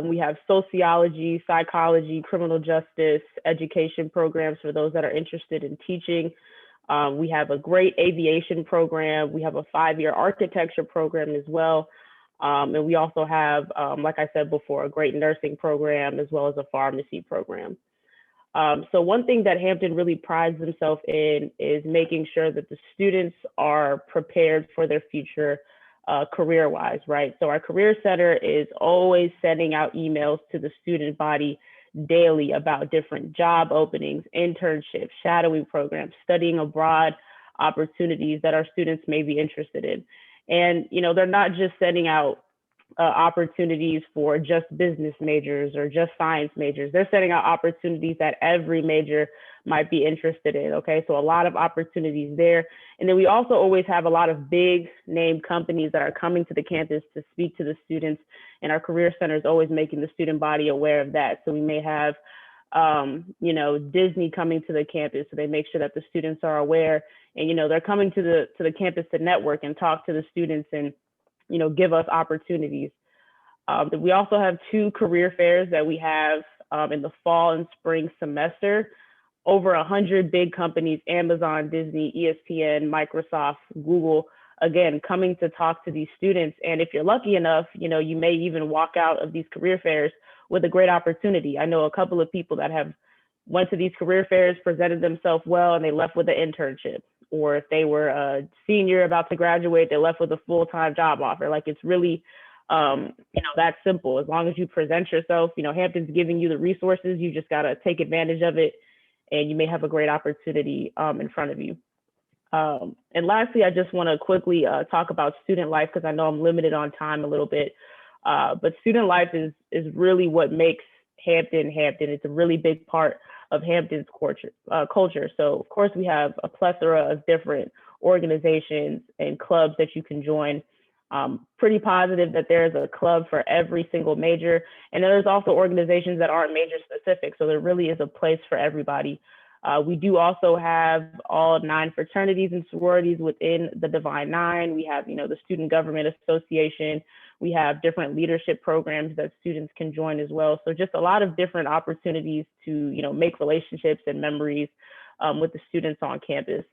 We have sociology, psychology, criminal justice, education programs for those that are interested in teaching. We have a great aviation program. We have a 5-year architecture program as well. And we also have, like I said before, a great nursing program as well as a pharmacy program. So one thing that Hampton really prides themselves in is making sure that the students are prepared for their future career-wise, right? So our Career Center is always sending out emails to the student body daily about different job openings, internships, shadowing programs, studying abroad opportunities that our students may be interested in. And, you know, they're not just sending out opportunities for just business majors or just science majors. They're setting out opportunities that every major might be interested in. Okay, so a lot of opportunities there. And then we also always have a lot of big name companies that are coming to the campus to speak to the students, and our Career Center is always making the student body aware of that. So we may have you know, Disney coming to the campus, so they make sure that the students are aware, and you know, they're coming to the campus to network and talk to the students and, you know, give us opportunities. We also have 2 career fairs that we have in the fall and spring semester. Over 100 big companies, Amazon, Disney, ESPN, Microsoft, Google, again, coming to talk to these students. And if you're lucky enough, you know, you may even walk out of these career fairs with a great opportunity. I know a couple of people that have went to these career fairs, presented themselves well, and they left with an internship. Or if they were a senior about to graduate, they left with a full-time job offer. Like, it's really, you know, that simple. As long as you present yourself, you know, Hampton's giving you the resources, you just gotta take advantage of it, and you may have a great opportunity in front of you. And lastly, I just wanna quickly talk about student life, because I know I'm limited on time a little bit, but student life is really what makes Hampton Hampton. It's a really big part of Hampton's culture. So of course we have a plethora of different organizations and clubs that you can join. Pretty positive that there's a club for every single major. And then there's also organizations that aren't major specific. So there really is a place for everybody. We do also have all 9 fraternities and sororities within the Divine Nine. We have, you know, the Student Government Association. We have different leadership programs that students can join as well. So just a lot of different opportunities to, you know, make relationships and memories with the students on campus.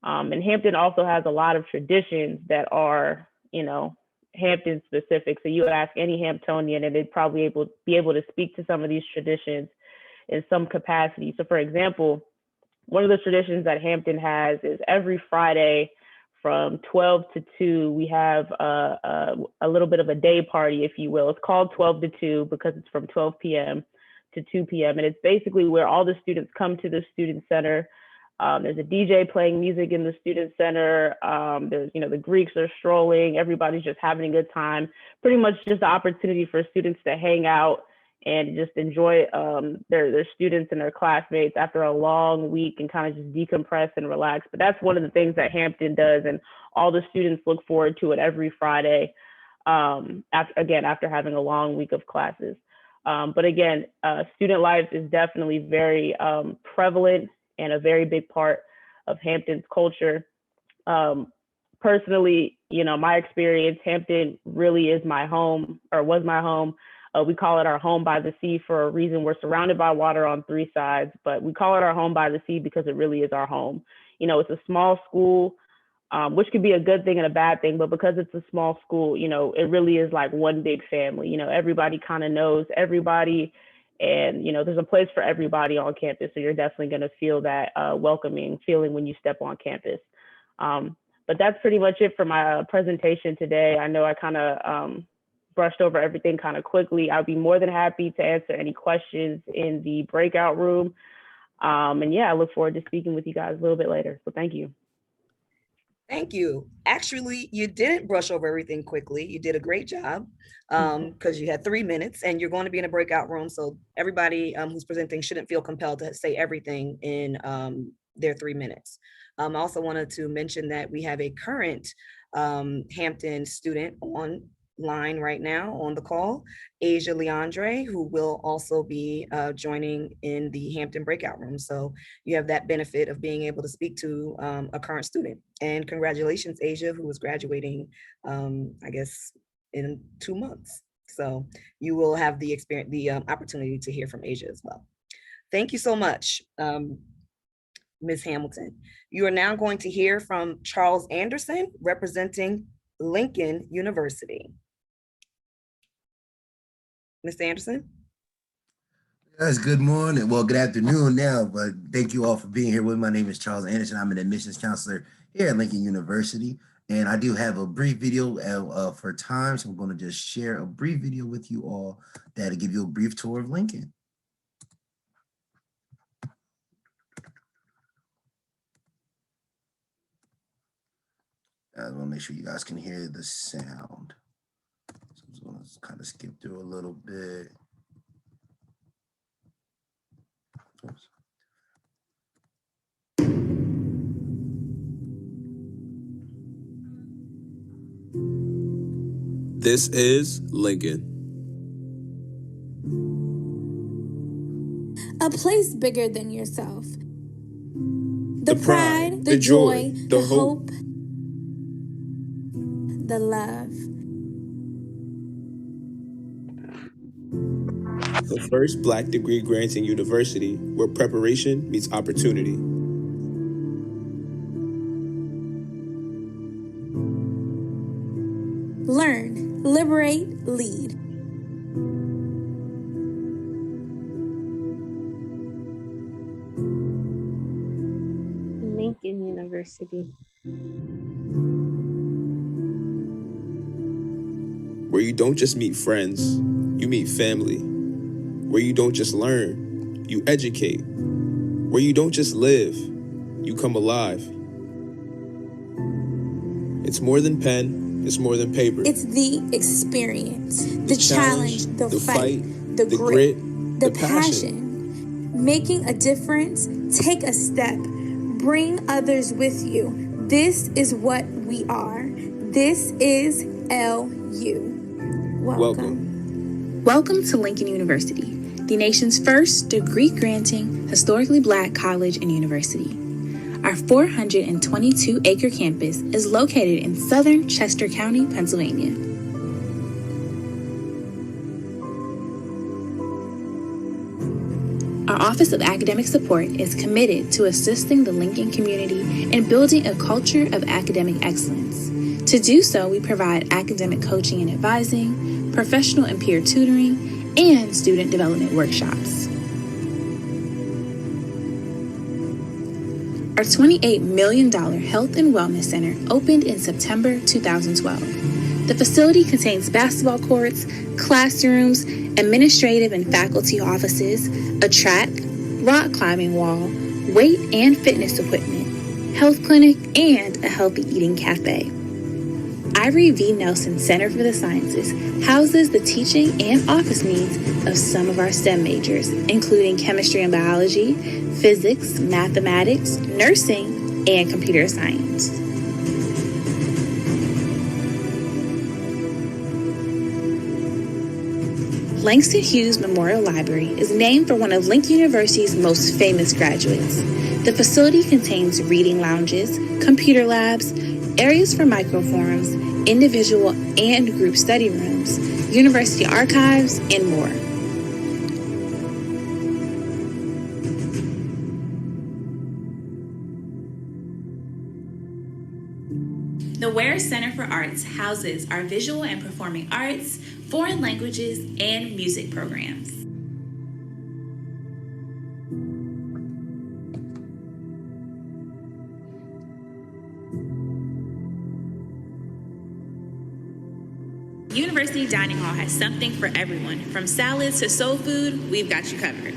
And Hampton also has a lot of traditions that are, you know, Hampton specific. So you ask any Hamptonian and they'd probably be able to speak to some of these traditions in some capacity. So for example, one of the traditions that Hampton has is every Friday from 12 to 2, we have a little bit of a day party, if you will. It's called 12 to 2 because it's from 12 p.m. to 2 p.m. And it's basically where all the students come to the student center. There's a DJ playing music in the student center. There's, you know, the Greeks are strolling. Everybody's just having a good time. Pretty much just the opportunity for students to hang out and just enjoy their students and their classmates after a long week and kind of just decompress and relax. But that's one of the things that Hampton does, and all the students look forward to it every Friday, after having a long week of classes. But again, student life is definitely very prevalent and a very big part of Hampton's culture. Personally, you know, my experience, Hampton really is my home, or was my home. We call it our home by the sea for a reason. We're surrounded by water on 3 sides, but we call it our home by the sea because it really is our home. You know, it's a small school, which could be a good thing and a bad thing, but because it's a small school, you know, it really is like one big family. You know, everybody kind of knows everybody, and, you know, there's a place for everybody on campus. So you're definitely going to feel that welcoming feeling when you step on campus. But that's pretty much it for my presentation today. I know I kind of brushed over everything kind of quickly. I'll be more than happy to answer any questions in the breakout room. And yeah, I look forward to speaking with you guys a little bit later. So thank you. Thank you. Actually, you didn't brush over everything quickly. You did a great job because you had 3 minutes, and you're going to be in a breakout room. So everybody who's presenting shouldn't feel compelled to say everything in their 3 minutes. I also wanted to mention that we have a current Hampton student online right now on the call, Asia Leandre, who will also be joining in the Hampton breakout room. So you have that benefit of being able to speak to a current student. And congratulations, Asia, who is graduating, I guess, in 2 months. So you will have the experience, the opportunity to hear from Asia as well. Thank you so much. Ms. Hamilton. You are now going to hear from Charles Anderson, representing Lincoln University. Mr. Anderson? Yes, good morning. Well, good afternoon now, but thank you all for being here with me. My name is Charles Anderson. I'm an admissions counselor here at Lincoln University, and I do have a brief video for time, so I'm going to just share a brief video with you all that'll give you a brief tour of Lincoln. I want to make sure you guys can hear the sound. So I'm just going to kind of skip through a little bit. Oops. This is Lincoln. A place bigger than yourself. The pride, the joy, the hope, the love. The first Black degree granting university where preparation meets opportunity. Learn, liberate, lead. Lincoln University. Where you don't just meet friends, you meet family. Where you don't just learn, you educate. Where you don't just live, you come alive. It's more than pen, it's more than paper. It's the experience, the challenge, the fight, the grit, the passion. Making a difference, take a step, bring others with you. This is what we are. This is LU. Welcome. Welcome to Lincoln University, the nation's first degree-granting, historically Black college and university. Our 422-acre campus is located in southern Chester County, Pennsylvania. Our Office of Academic Support is committed to assisting the Lincoln community in building a culture of academic excellence. To do so, we provide academic coaching and advising, professional and peer tutoring, and student development workshops. Our $28 million Health and Wellness Center opened in September 2012. The facility contains basketball courts, classrooms, administrative and faculty offices, a track, rock climbing wall, weight and fitness equipment, health clinic, and a healthy eating cafe. Ivory V. Nelson Center for the Sciences houses the teaching and office needs of some of our STEM majors, including chemistry and biology, physics, mathematics, nursing, and computer science. Langston Hughes Memorial Library is named for one of Lincoln University's most famous graduates. The facility contains reading lounges, computer labs, areas for microforums, individual and group study rooms, university archives, and more. The Ware Center for Arts houses our visual and performing arts, foreign languages, and music programs. University Dining Hall has something for everyone. From salads to soul food, we've got you covered.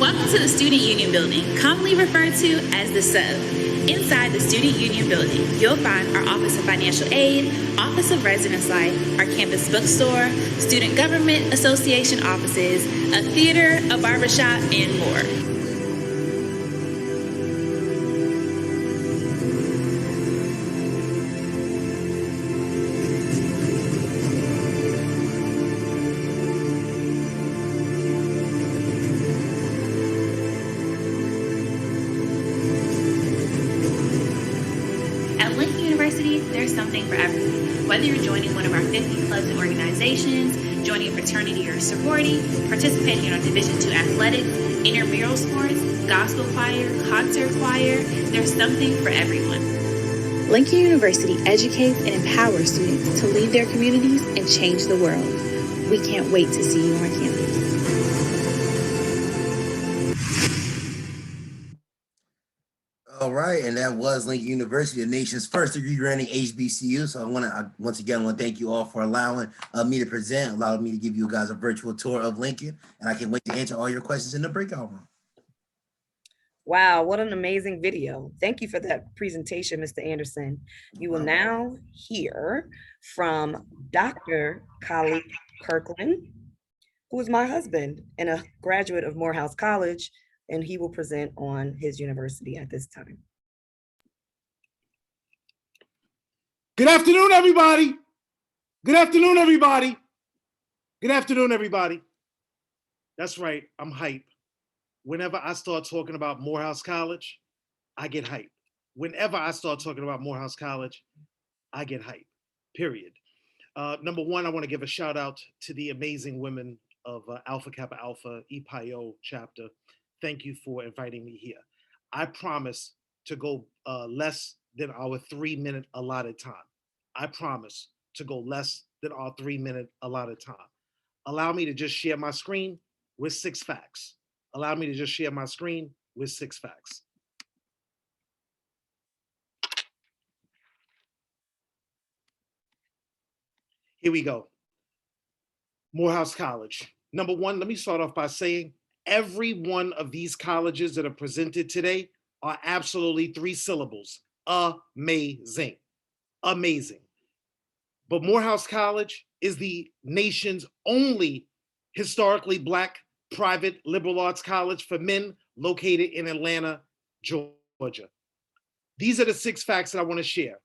Welcome to the Student Union Building, commonly referred to as the Sub. Inside the Student Union Building, you'll find our Office of Financial Aid, Office of Residence Life, our campus bookstore, Student Government Association offices, a theater, a barbershop, and more. University, there's something for everyone. Whether you're joining one of our 50 clubs and organizations, joining a fraternity or a sorority, participating in our Division II athletics, intramural sports, gospel choir, concert choir, there's something for everyone. Lincoln University educates and empowers students to lead their communities and change the world. We can't wait to see you on campus. All right, and that was Lincoln University, the nation's first degree-granting HBCU. So once again, I want to thank you all for allowing me to present, allowing me to give you guys a virtual tour of Lincoln, and I can't wait to answer all your questions in the breakout room. Wow, what an amazing video. Thank you for that presentation, Mr. Anderson. You will now hear from Dr. Khalid Kirkland, who is my husband and a graduate of Morehouse College, and he will present on his university at this time. Good afternoon, everybody. Good afternoon, everybody. Good afternoon, everybody. That's right, I'm hype. Whenever I start talking about Morehouse College, I get hype. Whenever I start talking about Morehouse College, I get hype, period. Number one, I want to give a shout out to the amazing women of Alpha Kappa Alpha EPIO chapter. Thank you for inviting me here. I promise to go less than our 3-minute allotted time. I promise to go less than our 3-minute allotted time. Allow me to just share my screen with 6 facts. Allow me to just share my screen with 6 facts. Here we go. Morehouse College. Number one, let me start off by saying every one of these colleges that are presented today are absolutely 3 syllables. Amazing. Amazing. But Morehouse College is the nation's only historically Black private liberal arts college for men located in Atlanta, Georgia. These are the 6 facts that I want to share.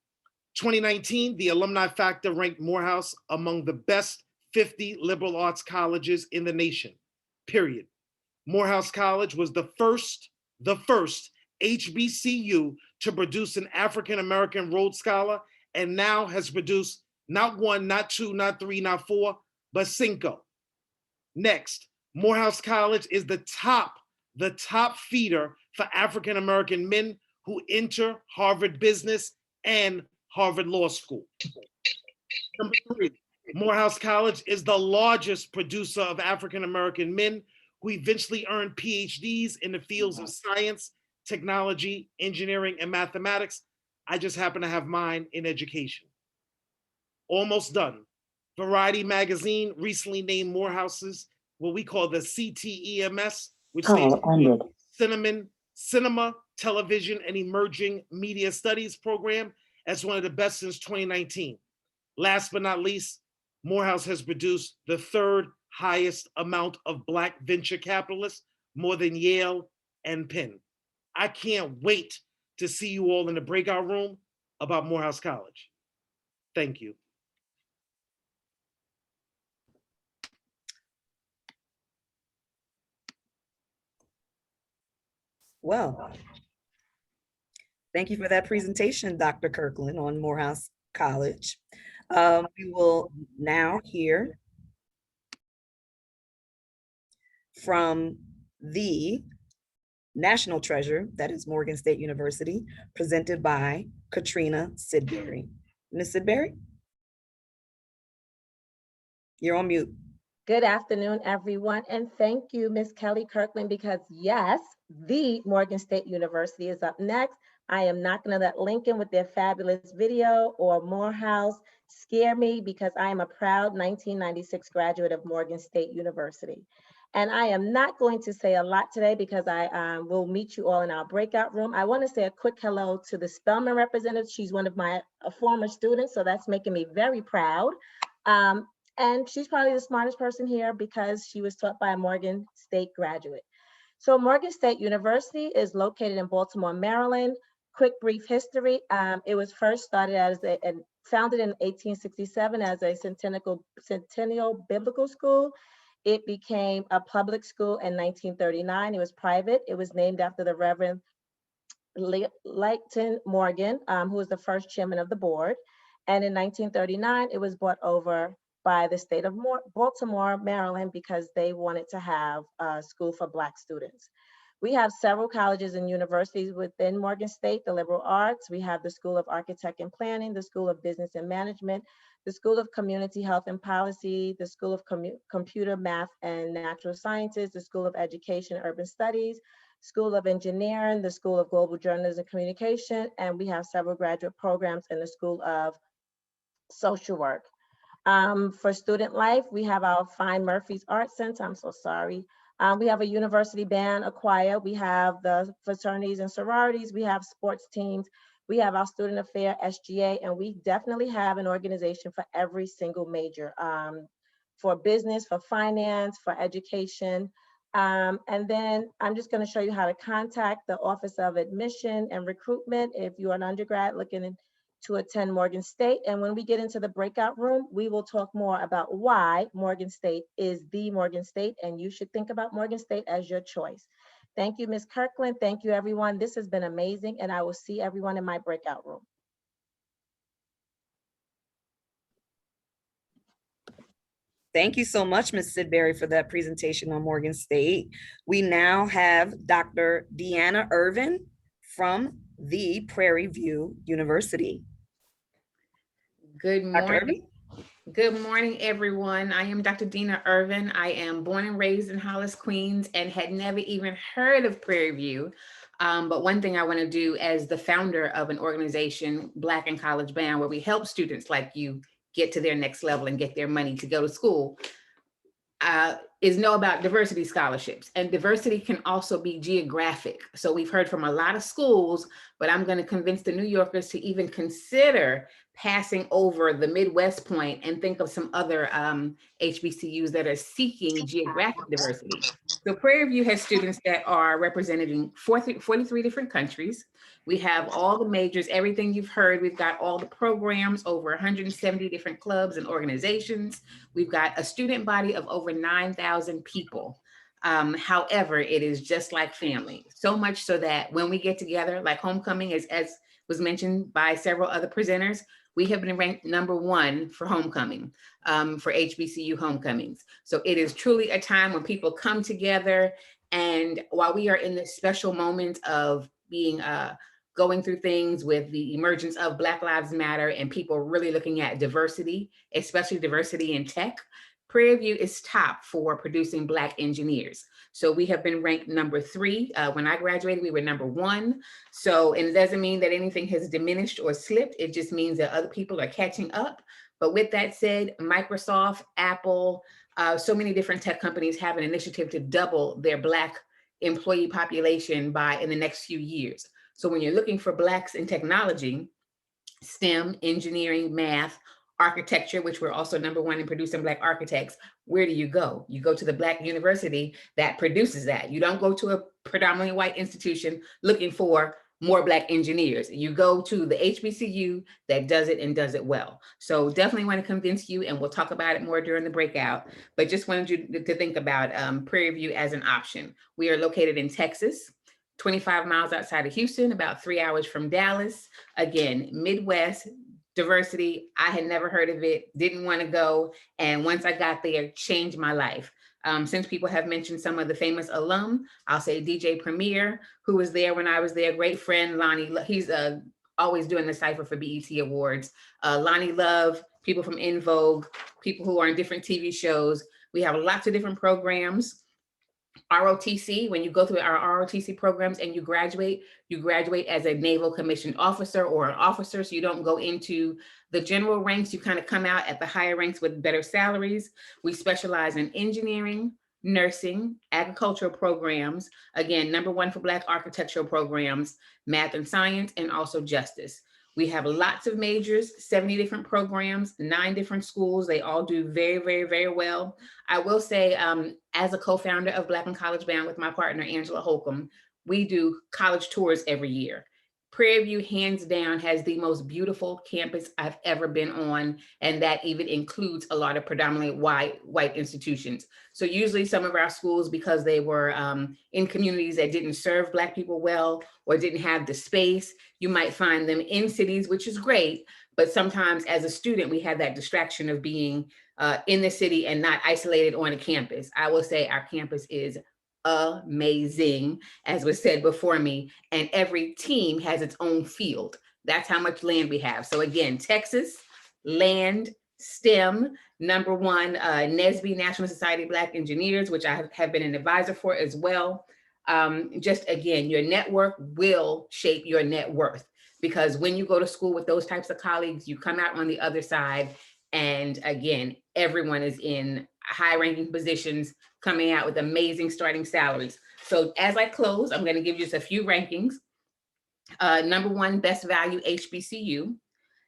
2019, the alumni factor ranked Morehouse among the best 50 liberal arts colleges in the nation, period. Morehouse College was the first HBCU to produce an African-American Rhodes Scholar, and now has produced not 1, not 2, not 3, not 4, but 5. Next, Morehouse College is the top feeder for African-American men who enter Harvard Business and Harvard Law School. Number 3, Morehouse College is the largest producer of African-American men who eventually earn PhDs in the fields of science, technology, engineering, and mathematics. I just happen to have mine in education. Almost done. Variety magazine recently named Morehouse's what we call the CTEMS, which stands for Cinema, Television, and Emerging Media Studies program, as one of the best since 2019. Last but not least, Morehouse has produced the 3rd highest amount of Black venture capitalists, more than Yale and Penn. I can't wait to see you all in the breakout room about Morehouse College. Thank you. Well, thank you for that presentation, Dr. Kirkland, on Morehouse College. We will now hear from the national treasure, that is Morgan State University, presented by Katrina Sidbury. Ms. Sidbury? You're on mute. Good afternoon, everyone, and thank you, Ms. Kelly Kirkland, because yes, the Morgan State University is up next. I am not going to let Lincoln with their fabulous video or Morehouse scare me, because I am a proud 1996 graduate of Morgan State University. And I am not going to say a lot today because I will meet you all in our breakout room. I want to say a quick hello to the Spelman representative. She's one of my former students, so that's making me very proud. And she's probably the smartest person here because she was taught by a Morgan State graduate. So Morgan State University is located in Baltimore, Maryland. Quick brief history. It was first started as and founded in 1867 as a centennial biblical school. It became a public school in 1939. It was private. It was named after the Reverend Leighton Morgan, who was the first chairman of the board. And in 1939, it was bought over by the state of Baltimore, Maryland, because they wanted to have a school for Black students. We have several colleges and universities within Morgan State, the liberal arts. We have the School of Architect and Planning, the School of Business and Management, the School of Community Health and Policy, the School of Computer, Math, and Natural Sciences, the School of Education and Urban Studies, School of Engineering, the School of Global Journalism and Communication, and we have several graduate programs in the School of Social Work. For student life, we have our Fine Murphy's Art Center. I'm so sorry. We have a university band, a choir. We have the fraternities and sororities. We have sports teams. We have our student affair, SGA, and we definitely have an organization for every single major, for business, for finance, for education. And then I'm just going to show you how to contact the Office of Admission and Recruitment if you're an undergrad looking to attend Morgan State. And when we get into the breakout room, we will talk more about why Morgan State is the Morgan State, and you should think about Morgan State as your choice. Thank you, Ms. Kirkland. Thank you, everyone. This has been amazing, and I will see everyone in my breakout room. Thank you so much, Ms. Sidbury, for that presentation on Morgan State. We now have Dr. Deanna Irvin from the Prairie View University. Good morning. Good morning, everyone. I am Dr. Dina Irvin. I am born and raised in Hollis, Queens, and had never even heard of Prairie View. But one thing I want to do as the founder of an organization, Black in College Bound, where we help students like you get to their next level and get their money to go to school, is know about diversity scholarships. And diversity can also be geographic. So we've heard from a lot of schools, but I'm going to convince the New Yorkers to even consider passing over the Midwest point and think of some other HBCUs that are seeking geographic diversity. So Prairie View has students that are represented in 43 different countries. We have all the majors, everything you've heard. We've got all the programs, over 170 different clubs and organizations. We've got a student body of over 9,000 people. However, it is just like family, so much so that when we get together, like homecoming, as was mentioned by several other presenters, we have been ranked #1 for homecoming, for HBCU homecomings. So it is truly a time when people come together. And while we are in this special moment of being going through things with the emergence of Black Lives Matter and people really looking at diversity, especially diversity in tech, Prairie View is top for producing Black engineers. So we have been ranked #3. When I graduated, we were #1. So, and it doesn't mean that anything has diminished or slipped. It just means that other people are catching up. But with that said, Microsoft, Apple, so many different tech companies have an initiative to double their Black employee population in the next few years. So when you're looking for Blacks in technology, STEM, engineering, math, architecture, which we're also #1 in producing Black architects, where do you go? You go to the Black university that produces that. You don't go to a predominantly white institution looking for more Black engineers. You go to the HBCU that does it and does it well. So definitely want to convince you, and we'll talk about it more during the breakout, but just wanted you to think about Prairie View as an option. We are located in Texas, 25 miles outside of Houston, about 3 hours from Dallas. Again, Midwest, diversity. I had never heard of it, didn't want to go. And once I got there, changed my life. Since people have mentioned some of the famous alum, I'll say DJ Premier, who was there when I was there, great friend, Lonnie. He's always doing the cipher for BET Awards. Lonnie Love, people from In Vogue, people who are in different TV shows. We have lots of different programs. ROTC, when you go through our ROTC programs and you graduate as a naval commissioned officer or an officer, so you don't go into the general ranks, you kind of come out at the higher ranks with better salaries. We specialize in engineering, nursing, agricultural programs, again, #1 for Black architectural programs, math and science, and also justice. We have lots of majors, 70 different programs, 9 different schools. They all do very, very, very well. I will say, as a co-founder of Black in College Bound with my partner, Angela Holcomb, we do college tours every year. Prairie View, hands down, has the most beautiful campus I've ever been on, and that even includes a lot of predominantly white institutions. So usually some of our schools, because they were in communities that didn't serve Black people well or didn't have the space, you might find them in cities, which is great, but sometimes as a student, we had that distraction of being in the city and not isolated on a campus. I will say our campus is amazing, as was said before me, and every team has its own field. That's how much land we have. So again, Texas, land, STEM, number one, NSBE, National Society of Black Engineers, which I have been an advisor for as well. Just again, your network will shape your net worth, because when you go to school with those types of colleagues, you come out on the other side, and again, everyone is in high ranking positions, coming out with amazing starting salaries. So as I close, I'm going to give you just a few rankings. Number one, best value HBCU.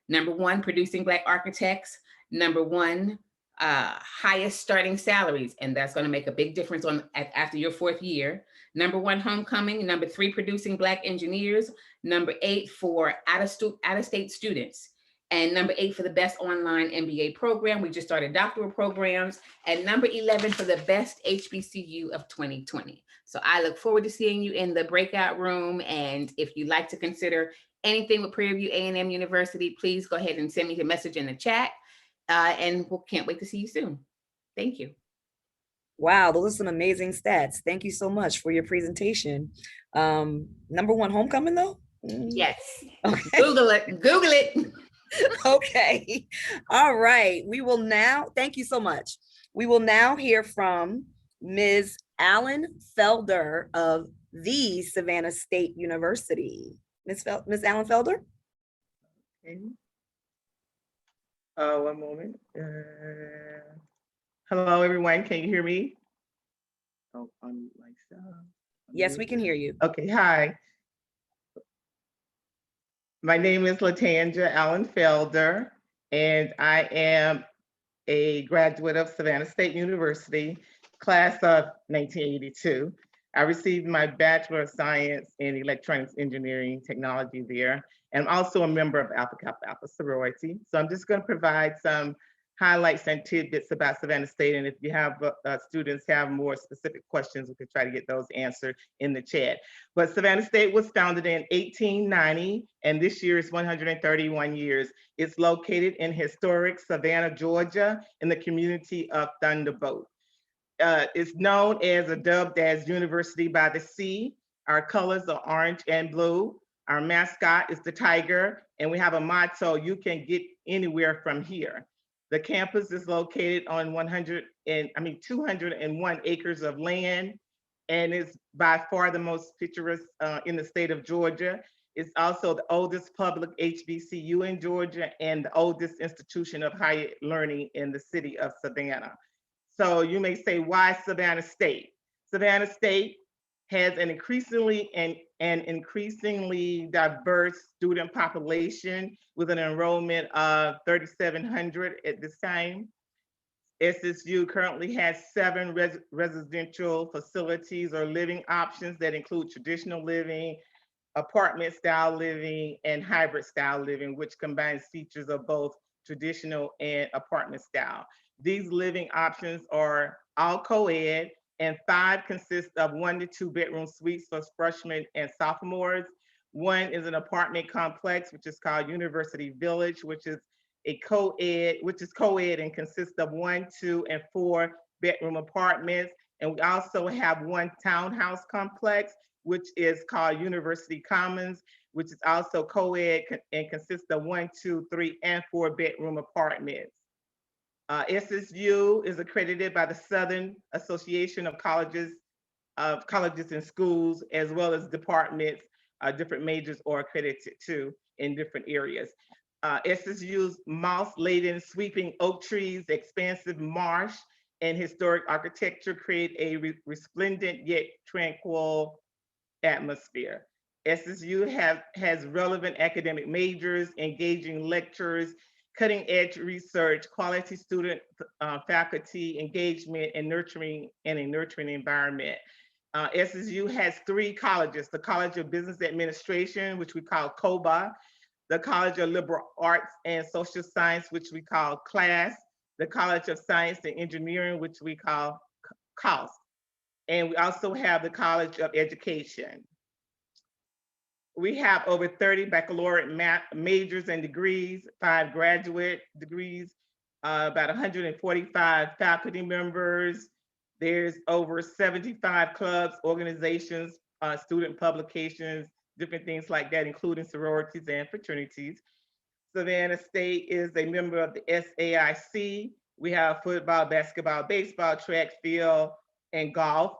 Number one, producing Black architects. Number one, highest starting salaries, and that's going to make a big difference after your 4th year. Number one, homecoming. Number 3, producing Black engineers. Number 8 for out-of-state students. And number 8 for the best online MBA program. We just started doctoral programs. And number 11 for the best HBCU of 2020. So I look forward to seeing you in the breakout room. And if you'd like to consider anything with Prairie View A&M University, please go ahead and send me a message in the chat. And we can't wait to see you soon. Thank you. Wow, those are some amazing stats. Thank you so much for your presentation. Number one, homecoming though? Yes. Okay. Google it. Google it. Okay. All right. We will now, thank you so much. We will now hear from Ms. Allen Felder of the Savannah State University. Ms. Allen Felder? Okay. One moment. Hello, everyone. Can you hear me? Oh, on myself. Yes, we can hear you. Okay. Hi. My name is Latanja Allen Felder, and I am a graduate of Savannah State University, class of 1982. I received my Bachelor of Science in Electronics Engineering Technology there, and I'm also a member of Alpha Kappa Alpha sorority. So I'm just going to provide some highlights and tidbits about Savannah State, and if you have students have more specific questions, we could try to get those answered in the chat. But Savannah State was founded in 1890, and this year is 131 years. It's located in historic Savannah, Georgia, in the community of Thunderbolt. It's known as, dubbed as University by the Sea. Our colors are orange and blue. Our mascot is the tiger, and we have a motto, you can get anywhere from here. The campus is located on 201 acres of land, and is by far the most picturesque in the state of Georgia. It's also the oldest public HBCU in Georgia and the oldest institution of higher learning in the city of Savannah. So you may say, why Savannah State? Savannah State has an increasingly diverse student population with an enrollment of 3,700 at this time. SSU currently has 7 residential facilities or living options that include traditional living, apartment style living, and hybrid style living, which combines features of both traditional and apartment style. These living options are all co-ed, and 5 consist of 1 to 2 bedroom suites for freshmen and sophomores. 1 is an apartment complex, which is called University Village, which is co-ed and consists of 1, 2, and 4 bedroom apartments. And we also have 1 townhouse complex, which is called University Commons, which is also co-ed and consists of 1, 2, 3, and 4 bedroom apartments. SSU is accredited by the Southern Association of Colleges and Schools, as well as departments, different majors are accredited to in different areas. SSU's moss-laden sweeping oak trees, expansive marsh, and historic architecture create a resplendent yet tranquil atmosphere. SSU has relevant academic majors, engaging lectures, cutting-edge research, quality student faculty engagement, and a nurturing environment. SSU has 3 colleges: the College of Business Administration, which we call COBA, the College of Liberal Arts and Social Science, which we call CLASS, the College of Science and Engineering, which we call COST. And we also have the College of Education. We have over 30 baccalaureate majors and degrees, 5 graduate degrees, about 145 faculty members. There's over 75 clubs, organizations, student publications, different things like that, including sororities and fraternities. Savannah State is a member of the SAIC. We have football, basketball, baseball, track, field, and golf.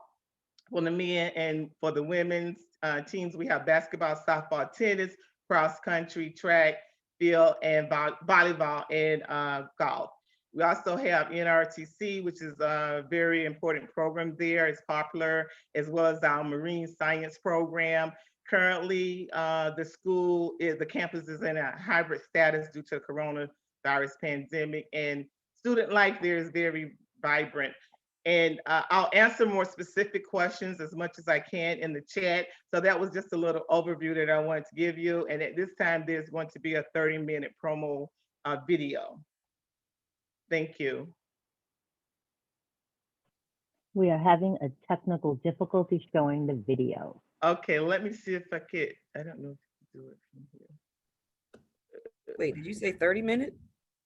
For the men and for the women's teams, we have basketball, softball, tennis, cross country, track, field, and volleyball and golf. We also have NRTC, which is a very important program there. It's popular, as well as our marine science program. Currently, the campus is in a hybrid status due to the coronavirus pandemic, and student life there is very vibrant. And I'll answer more specific questions as much as I can in the chat. So that was just a little overview that I wanted to give you. And at this time, there's going to be a 30-minute promo video. Thank you. We are having a technical difficulty showing the video. Okay, let me see if I could. I don't know if you can do it from here. Wait, did you say 30 minutes?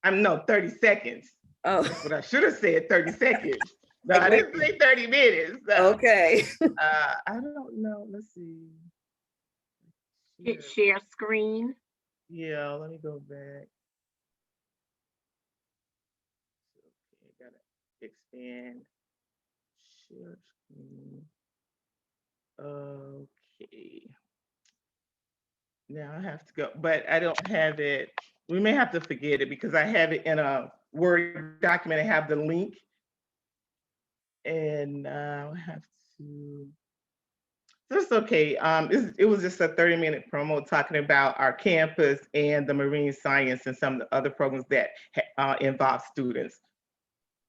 No, 30 seconds. Oh. That's what I should have said, 30 seconds. No, I didn't say 30 minutes. Okay. I don't know. Let's see. Hit share screen. Yeah, let me go back. Okay, gotta expand. Share screen. Okay. Now I have to go, but I don't have it. We may have to forget it because I have it in a Word document. I have the link. And I'll have to, that's okay. It was just a 30-minute promo talking about our campus and the marine science and some of the other programs that involve students.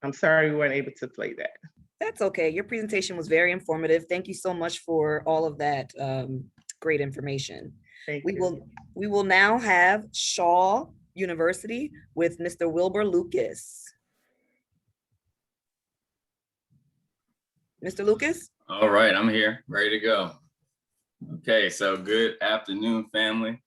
I'm sorry we weren't able to play that. That's okay. Your presentation was very informative. Thank you so much for all of that great information. Thank you. We will now have Shaw University with Mr. Wilbur Lucas. Mr. Lucas? All right, I'm here, ready to go. Okay, so good afternoon, family.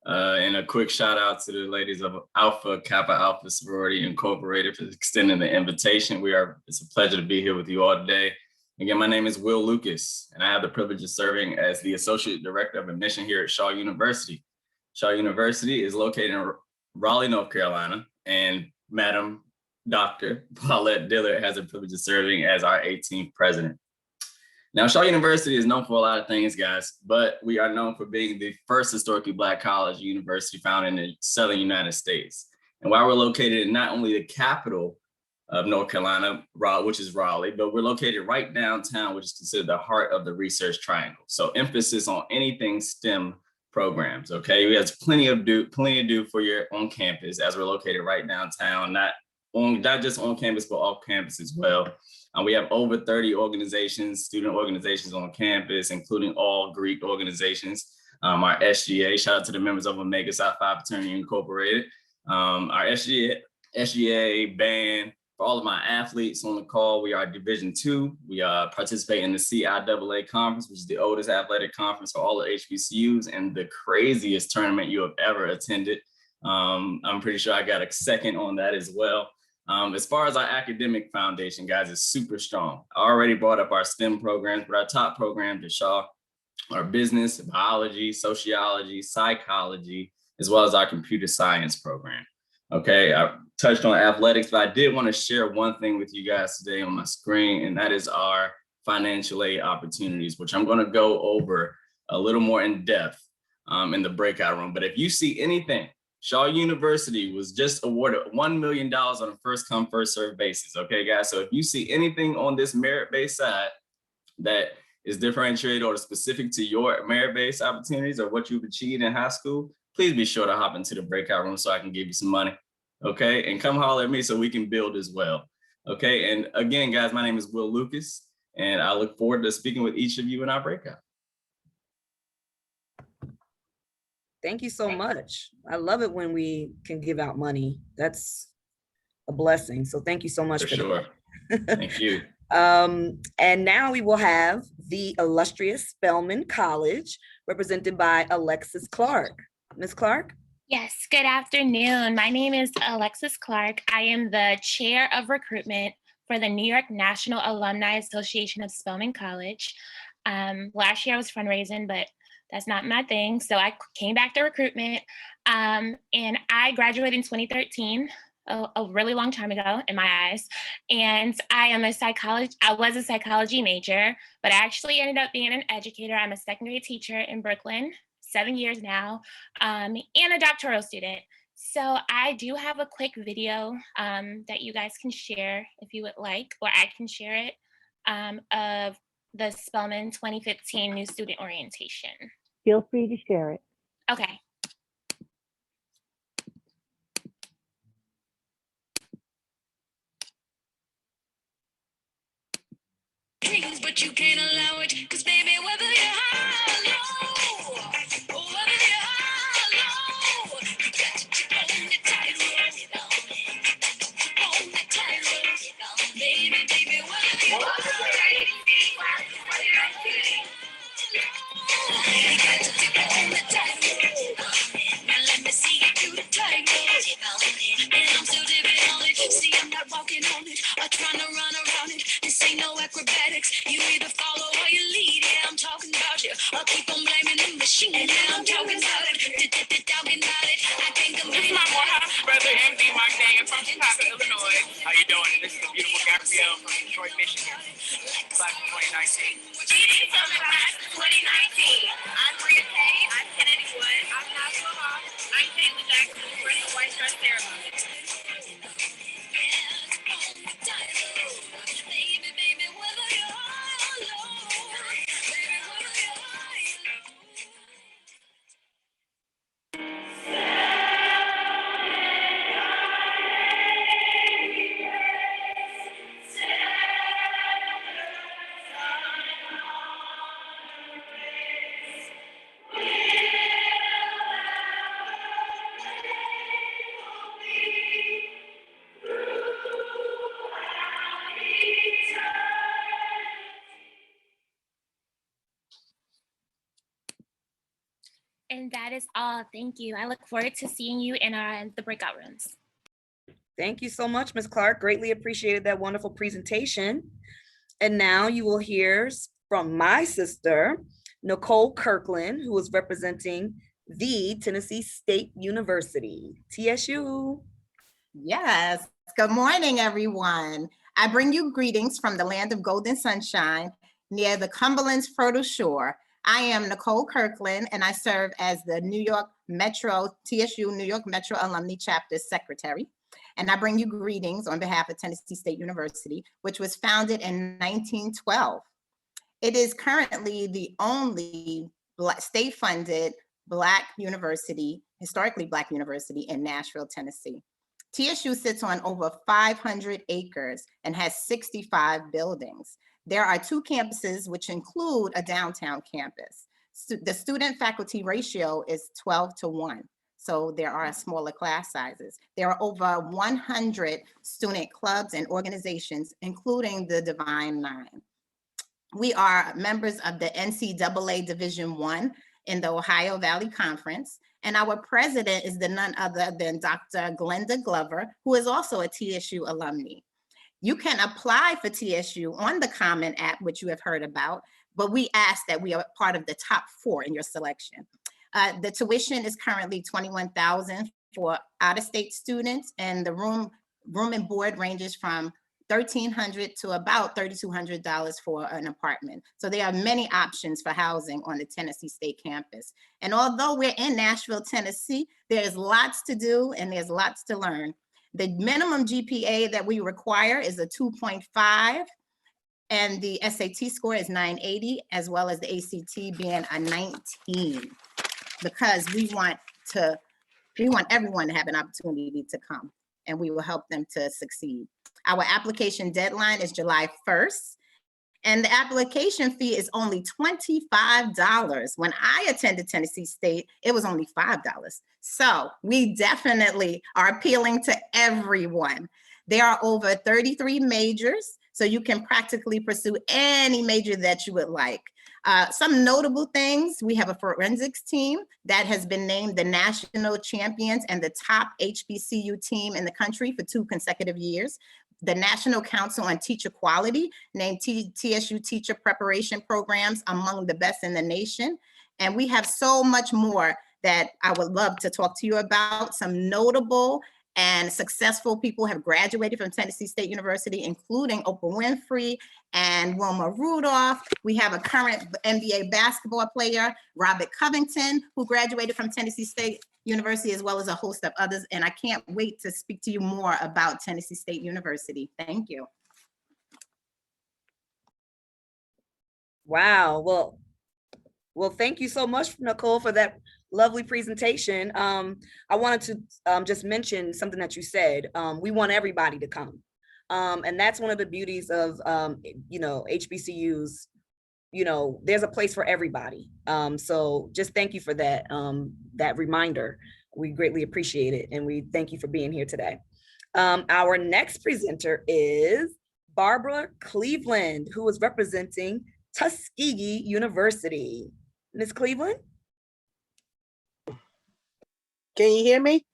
And a quick shout out to the ladies of Alpha Kappa Alpha Sorority Incorporated for extending the invitation. It's a pleasure to be here with you all today. Again, my name is Will Lucas, and I have the privilege of serving as the Associate Director of Admission here at Shaw University. Shaw University is located in Raleigh, North Carolina, and Madam Dr. Paulette Dillard has the privilege of serving as our 18th president. Now, Shaw University is known for a lot of things, guys, but we are known for being the first historically Black college university found in the Southern United States. And while we're located in not only the capital of North Carolina, which is Raleigh, but we're located right downtown, which is considered the heart of the Research Triangle. So emphasis on anything STEM programs, okay? We have plenty to do for your on campus, as we're located right downtown, not just on campus, but off campus as well. We have over 30 organizations, student organizations on campus, including all Greek organizations. Our SGA, shout out to the members of Omega Psi Phi Fraternity Incorporated. Our SGA band, for all of my athletes on the call, we are Division II. We participate in the CIAA conference, which is the oldest athletic conference for all the HBCUs and the craziest tournament you have ever attended. I'm pretty sure I got a second on that as well. As far as our academic foundation, guys, is super strong. I already brought up our STEM programs, but our top programs at Shaw are business, biology, sociology, psychology, as well as our computer science program. Okay, I touched on athletics, but I did want to share one thing with you guys today on my screen, and that is our financial aid opportunities, which I'm going to go over a little more in depth in the breakout room. But if you see anything, Shaw University was just awarded $1 million on a first come, first served basis. Okay, guys. So if you see anything on this merit-based side that is differentiated or specific to your merit-based opportunities or what you've achieved in high school, please be sure to hop into the breakout room so I can give you some money. Okay, and come holler at me so we can build as well. Okay, and again, guys, my name is Will Lucas. And I look forward to speaking with each of you in our breakout. Thank you so much. I love it when we can give out money. That's a blessing. So thank you so much For for sure. Thank you. And now we will have the illustrious Spelman College represented by Alexis Clark. Ms. Clark? Yes, good afternoon. My name is Alexis Clark. I am the chair of recruitment for the New York National Alumni Association of Spelman College. Last year I was fundraising, but that's not my thing. So I came back to recruitment and I graduated in 2013, a really long time ago in my eyes. And I was a psychology major, but I actually ended up being an educator. I'm a second grade teacher in Brooklyn, 7 years now, and a doctoral student. So I do have a quick video that you guys can share if you would like, or I can share it, of the Spelman 2015 New Student Orientation. Feel free to share it. Okay. But you can't allow it, 'cause baby, whether you're high or low, or whether you're high or low, you got to keep on the tightrope. On the tightrope. Baby, whether you're high you got to keep on the tightrope. Now let me see you do the tightrope. And I'm still dipping on it. See, I'm not walking on it or trying to run around it. This ain't no acrobatics. You either follow or you lead. Yeah, I'm talking about you. I'll keep on blaming the machine. Yeah, I'm talking about it. Talking about it. I can't complain. This is my Morehouse brother, MD Mark Day. I'm from Chicago, Illinois. How you doing? This is the beautiful Gabrielle from Detroit, Michigan. Class of 2019. GD from the class of 2019. I'm Maria Payne. I'm Kennedy Wood. I'm National Hall. I'm Caitlin Jackson. We're in the white dress ceremony. And that is all. Thank you. I look forward to seeing you in the breakout rooms. Thank you so much, Ms. Clark. Greatly appreciated that wonderful presentation. And now you will hear from my sister, Nicole Kirkland, who is representing the Tennessee State University, TSU. Yes, good morning, everyone. I bring you greetings from the land of golden sunshine near the Cumberland's fertile shore. I am Nicole Kirkland, and I serve as the New York Metro, TSU New York Metro Alumni Chapter Secretary. And I bring you greetings on behalf of Tennessee State University, which was founded in 1912. It is currently the only state-funded Black university, historically Black university in Nashville, Tennessee. TSU sits on over 500 acres and has 65 buildings. There are 2 campuses, which include a downtown campus. The student-faculty ratio is 12:1. So there are smaller class sizes. There are over 100 student clubs and organizations, including the Divine Nine. We are members of the NCAA Division I in the Ohio Valley Conference, and our president is none other than Dr. Glenda Glover, who is also a TSU alumni. You can apply for TSU on the Common app, which you have heard about, but we ask that we are part of the top 4 in your selection. The tuition is currently $21,000 for out-of-state students, and the room and board ranges from $1,300 to about $3,200 for an apartment. So there are many options for housing on the Tennessee State campus. And although we're in Nashville, Tennessee, there's lots to do and there's lots to learn. The minimum GPA that we require is a 2.5, and the SAT score is 980, as well as the ACT being a 19, because we want everyone to have an opportunity to come, and we will help them to succeed. Our application deadline is July 1st, And the application fee is only $25. When I attended Tennessee State, it was only $5. So we definitely are appealing to everyone. There are over 33 majors, so you can practically pursue any major that you would like. Some notable things, we have a forensics team that has been named the national champions and the top HBCU team in the country for 2 consecutive years. The National Council on Teacher Quality named TSU teacher preparation programs among the best in the nation. And we have so much more that I would love to talk to you about. Some notable and successful people have graduated from Tennessee State University, including Oprah Winfrey and Wilma Rudolph. We have a current NBA basketball player, Robert Covington, who graduated from Tennessee State University, as well as a host of others. And I can't wait to speak to you more about Tennessee State University. Thank you. Wow. Well, thank you so much, Nicole, for that lovely presentation. I wanted to just mention something that you said. We want everybody to come. And that's one of the beauties of, HBCUs. There's a place for everybody. So just thank you for that, that reminder. We greatly appreciate it. And we thank you for being here today. Our next presenter is Barbara Cleveland, who is representing Tuskegee University. Ms. Cleveland? Can you hear me?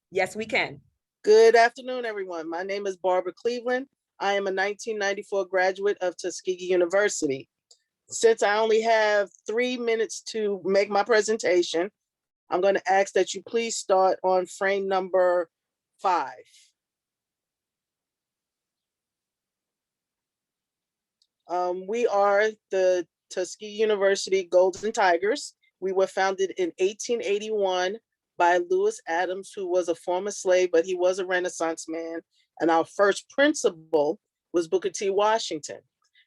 Yes, we can. Good afternoon, everyone. My name is Barbara Cleveland. I am a 1994 graduate of Tuskegee University. Since I only have 3 minutes to make my presentation, I'm going to ask that you please start on frame number 5. We are the Tuskegee University Golden Tigers. We were founded in 1881 by Lewis Adams, who was a former slave, but he was a Renaissance man. And our first principal was Booker T. Washington.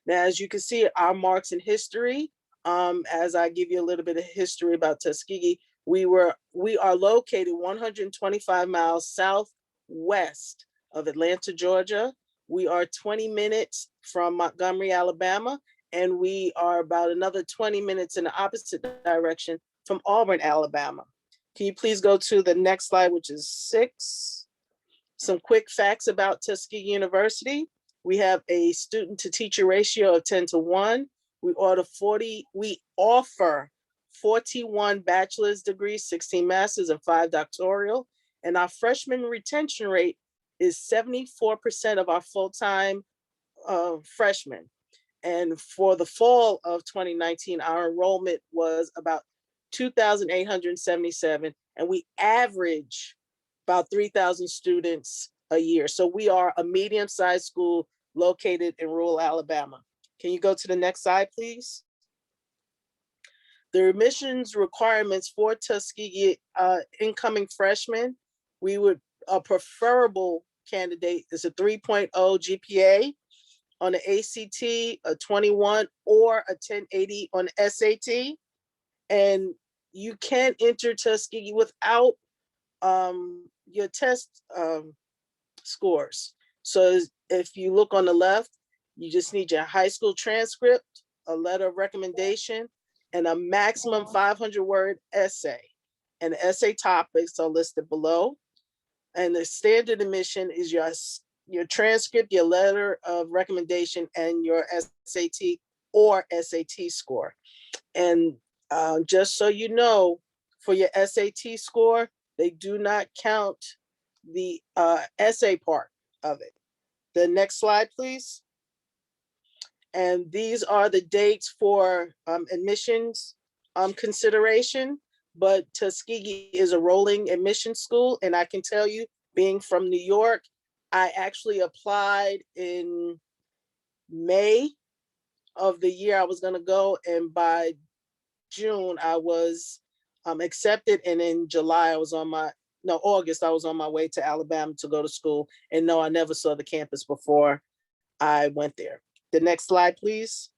Now, as you can see, our marks in history, as I give you a little bit of history about Tuskegee, we are located 125 miles southwest of Atlanta, Georgia. We are 20 minutes from Montgomery, Alabama, and we are about another 20 minutes in the opposite direction from Auburn, Alabama. Can you please go to the next slide, which is 6? Some quick facts about Tuskegee University. We have a student to teacher ratio of 10:1. We offer 41 bachelor's degrees, 16 master's, and 5 doctoral. And our freshman retention rate is 74% of our full-time freshmen. And for the fall of 2019, our enrollment was about 2,877, and we average about 3,000 students a year. So we are a medium-sized school located in rural Alabama. Can you go to the next slide, please? The admissions requirements for Tuskegee incoming freshmen, a preferable candidate is a 3.0 GPA on the ACT, a 21, or a 1080 on the SAT. And you can't enter Tuskegee without your test scores. So if you look on the left, you just need your high school transcript, a letter of recommendation, and a maximum 500-word essay. And the essay topics are listed below. And the standard admission is your transcript, your letter of recommendation, and your SAT or SAT score. And just so you know, for your SAT score, they do not count the essay part of it. The next slide, please. And these are the dates for admissions consideration, but Tuskegee is a rolling admission school. And I can tell you, being from New York, I actually applied in May of the year I was gonna go, and by June I was accepted, and in July August I was on my way to Alabama to go to school. And no, I never saw the campus before I went there. The next slide, please.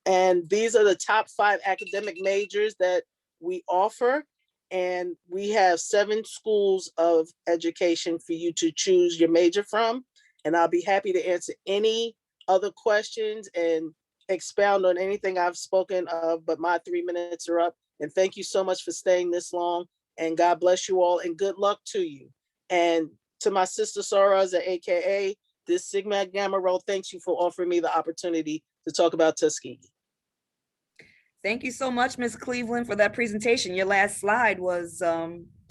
And these are the top 5 academic majors that we offer. And we have 7 schools of education for you to choose your major from. And I'll be happy to answer any other questions and expound on anything I've spoken of, but my 3 minutes are up. And thank you so much for staying this long. And God bless you all and good luck to you. And to my sister Soraza, AKA this Sigma Gamma Rho, thanks you for offering me the opportunity to talk about Tuskegee. Thank you so much, Ms. Cleveland, for that presentation. Your last slide was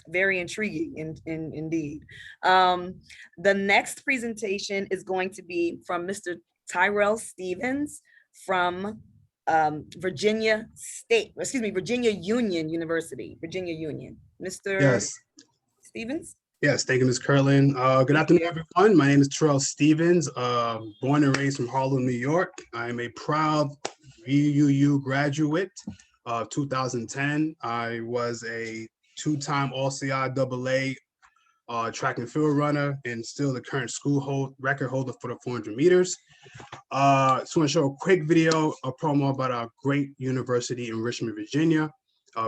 very intriguing indeed. The next presentation is going to be from Mr. Tyrell Stevens from Virginia Union University, Virginia Union. Mr. Yes. Stevens? Yes, thank you, Ms. Curlin. Good afternoon, everyone. My name is Terrell Stevens, born and raised from Harlem, New York. I am a proud VUU graduate of 2010. I was a two-time All-CI AA track and field runner and still the current school record holder for the 400 meters. Just want to show a quick video, a promo about our great university in Richmond, Virginia.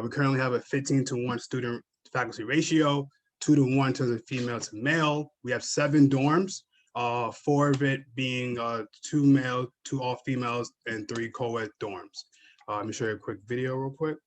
We currently have a 15-to-1 student faculty ratio, 2-to-1 in terms of female to male. We have 7 dorms, 4 of it being 2 male, 2 all females, and 3 co-ed dorms. Let me show you a quick video real quick.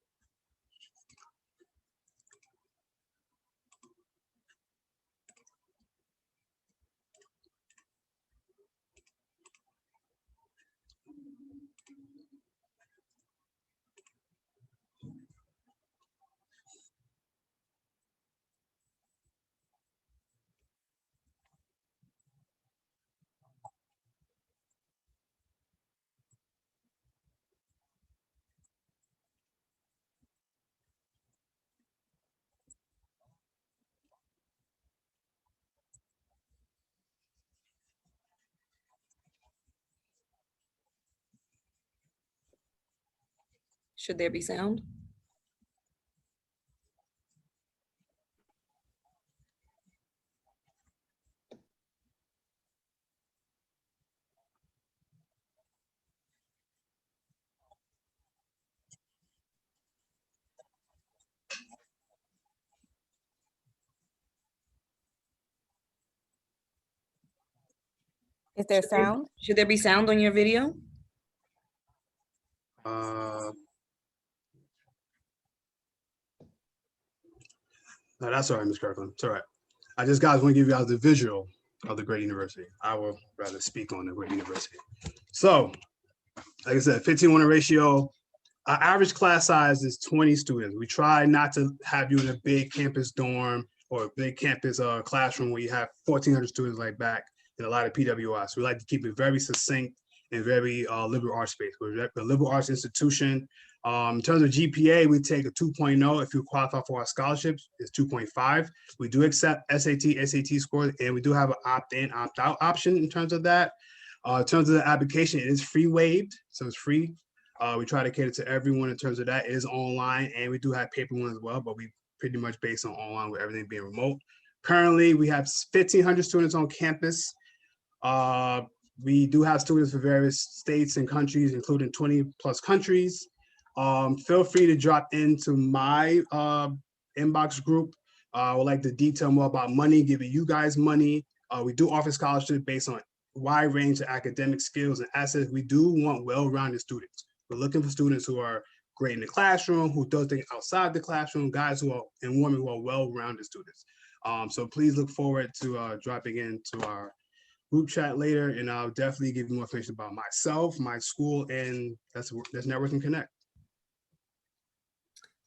Should there be sound? Is there sound? Should there be sound on your video? No, that's all right, Ms. Kirkland. It's all right. I just guys want to give you guys the visual of the great university. I will rather speak on the great university. So, like I said, 15-to-1 ratio. Our average class size is 20 students. We try not to have you in a big campus dorm or a big campus classroom where you have 1,400 students like back in a lot of PWIs. We like to keep it very succinct and very liberal arts space. We're a liberal arts institution. In terms of GPA, we take a 2.0. If you qualify for our scholarships, it's 2.5. We do accept SAT scores, and we do have an opt-in, opt-out option in terms of that. In terms of the application, it is free waived, so it's free. We try to cater to everyone in terms of that. It is online, and we do have paper ones as well, but we pretty much based on online with everything being remote. Currently, we have 1,500 students on campus. We do have students for various states and countries, including 20 plus countries. Feel free to drop into my inbox group. I would like to detail more about money, giving you guys money. We do offer scholarships based on a wide range of academic skills and assets. We do want well-rounded students. We're looking for students who are great in the classroom, who do things outside the classroom, guys who are and women who are well-rounded students. So please look forward to dropping into our group chat later, and I'll definitely give you more information about myself, my school, and that's Network and Connect.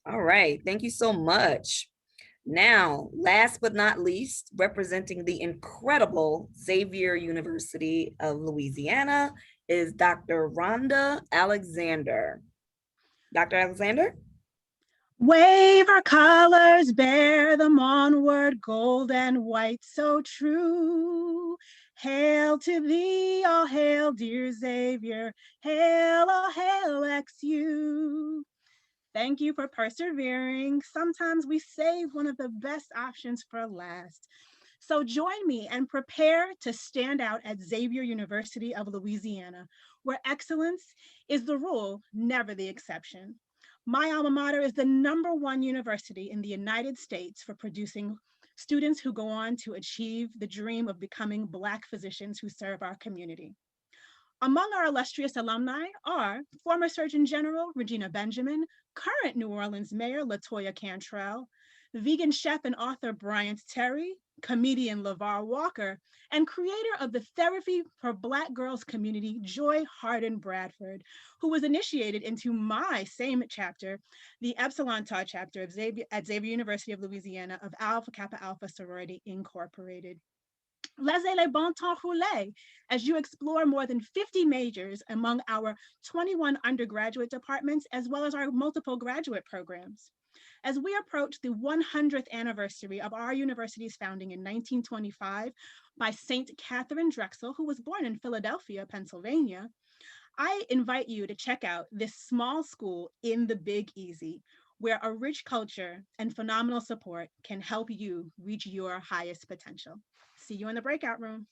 All right, thank you so much. Now, last but not least, representing the incredible Xavier University of Louisiana is Dr. Rhonda Alexander. Dr. Alexander? Wave our colors, bear them onward, gold and white, so true. Hail to thee, all hail, dear Xavier. Hail, all hail, XU. Thank you for persevering. Sometimes we save one of the best options for last. So join me and prepare to stand out at Xavier University of Louisiana, where excellence is the rule, never the exception. My alma mater is the #1 university in the United States for producing students who go on to achieve the dream of becoming Black physicians who serve our community. Among our illustrious alumni are former Surgeon General Regina Benjamin, current New Orleans Mayor LaToya Cantrell, vegan chef and author Bryant Terry, comedian LeVar Walker, and creator of the Therapy for Black Girls community, Joy Harden Bradford, who was initiated into my same chapter, the Epsilon Tau chapter of at Xavier University of Louisiana of Alpha Kappa Alpha Sorority Incorporated. Laissez les bon temps rouler as you explore more than 50 majors among our 21 undergraduate departments, as well as our multiple graduate programs. As we approach the 100th anniversary of our university's founding in 1925 by St. Catherine Drexel, who was born in Philadelphia, Pennsylvania, I invite you to check out this small school in the Big Easy, where a rich culture and phenomenal support can help you reach your highest potential. See you in the breakout room.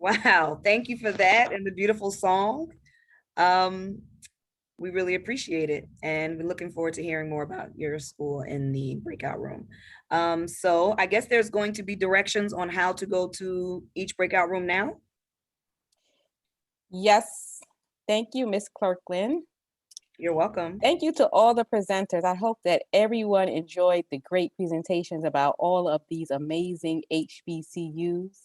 Wow, thank you for that and the beautiful song. We really appreciate it, and we're looking forward to hearing more about your school in the breakout room. So I guess there's going to be directions on how to go to each breakout room now. Yes, thank you, Ms. Kirkland. You're welcome. Thank you to all the presenters. I hope that everyone enjoyed the great presentations about all of these amazing HBCUs.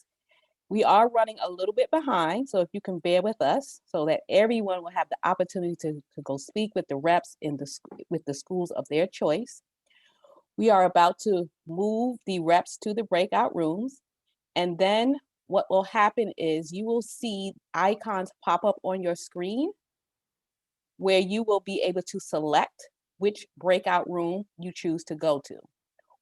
We are running a little bit behind, so if you can bear with us so that everyone will have the opportunity to go speak with the reps with the schools of their choice. We are about to move the reps to the breakout rooms, and then what will happen is you will see icons pop up on your screen where you will be able to select which breakout room you choose to go to.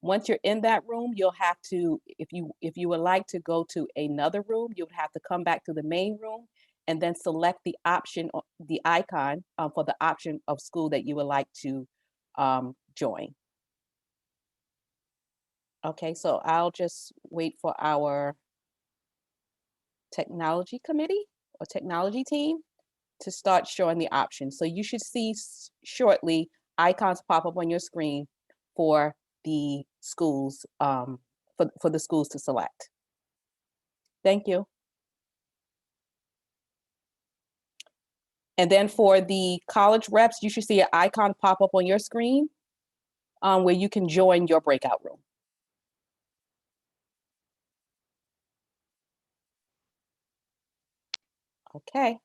Once you're in that room, you'll have to, if you would like to go to another room, you would have to come back to the main room and then select the option, the icon for the option of school that you would like to join. Okay, so I'll just wait for our technology committee or technology team to start showing the options. So you should see shortly icons pop up on your screen for the schools, for the schools to select. Thank you. And then for the college reps, you should see an icon pop up on your screen where you can join your breakout room. Okay.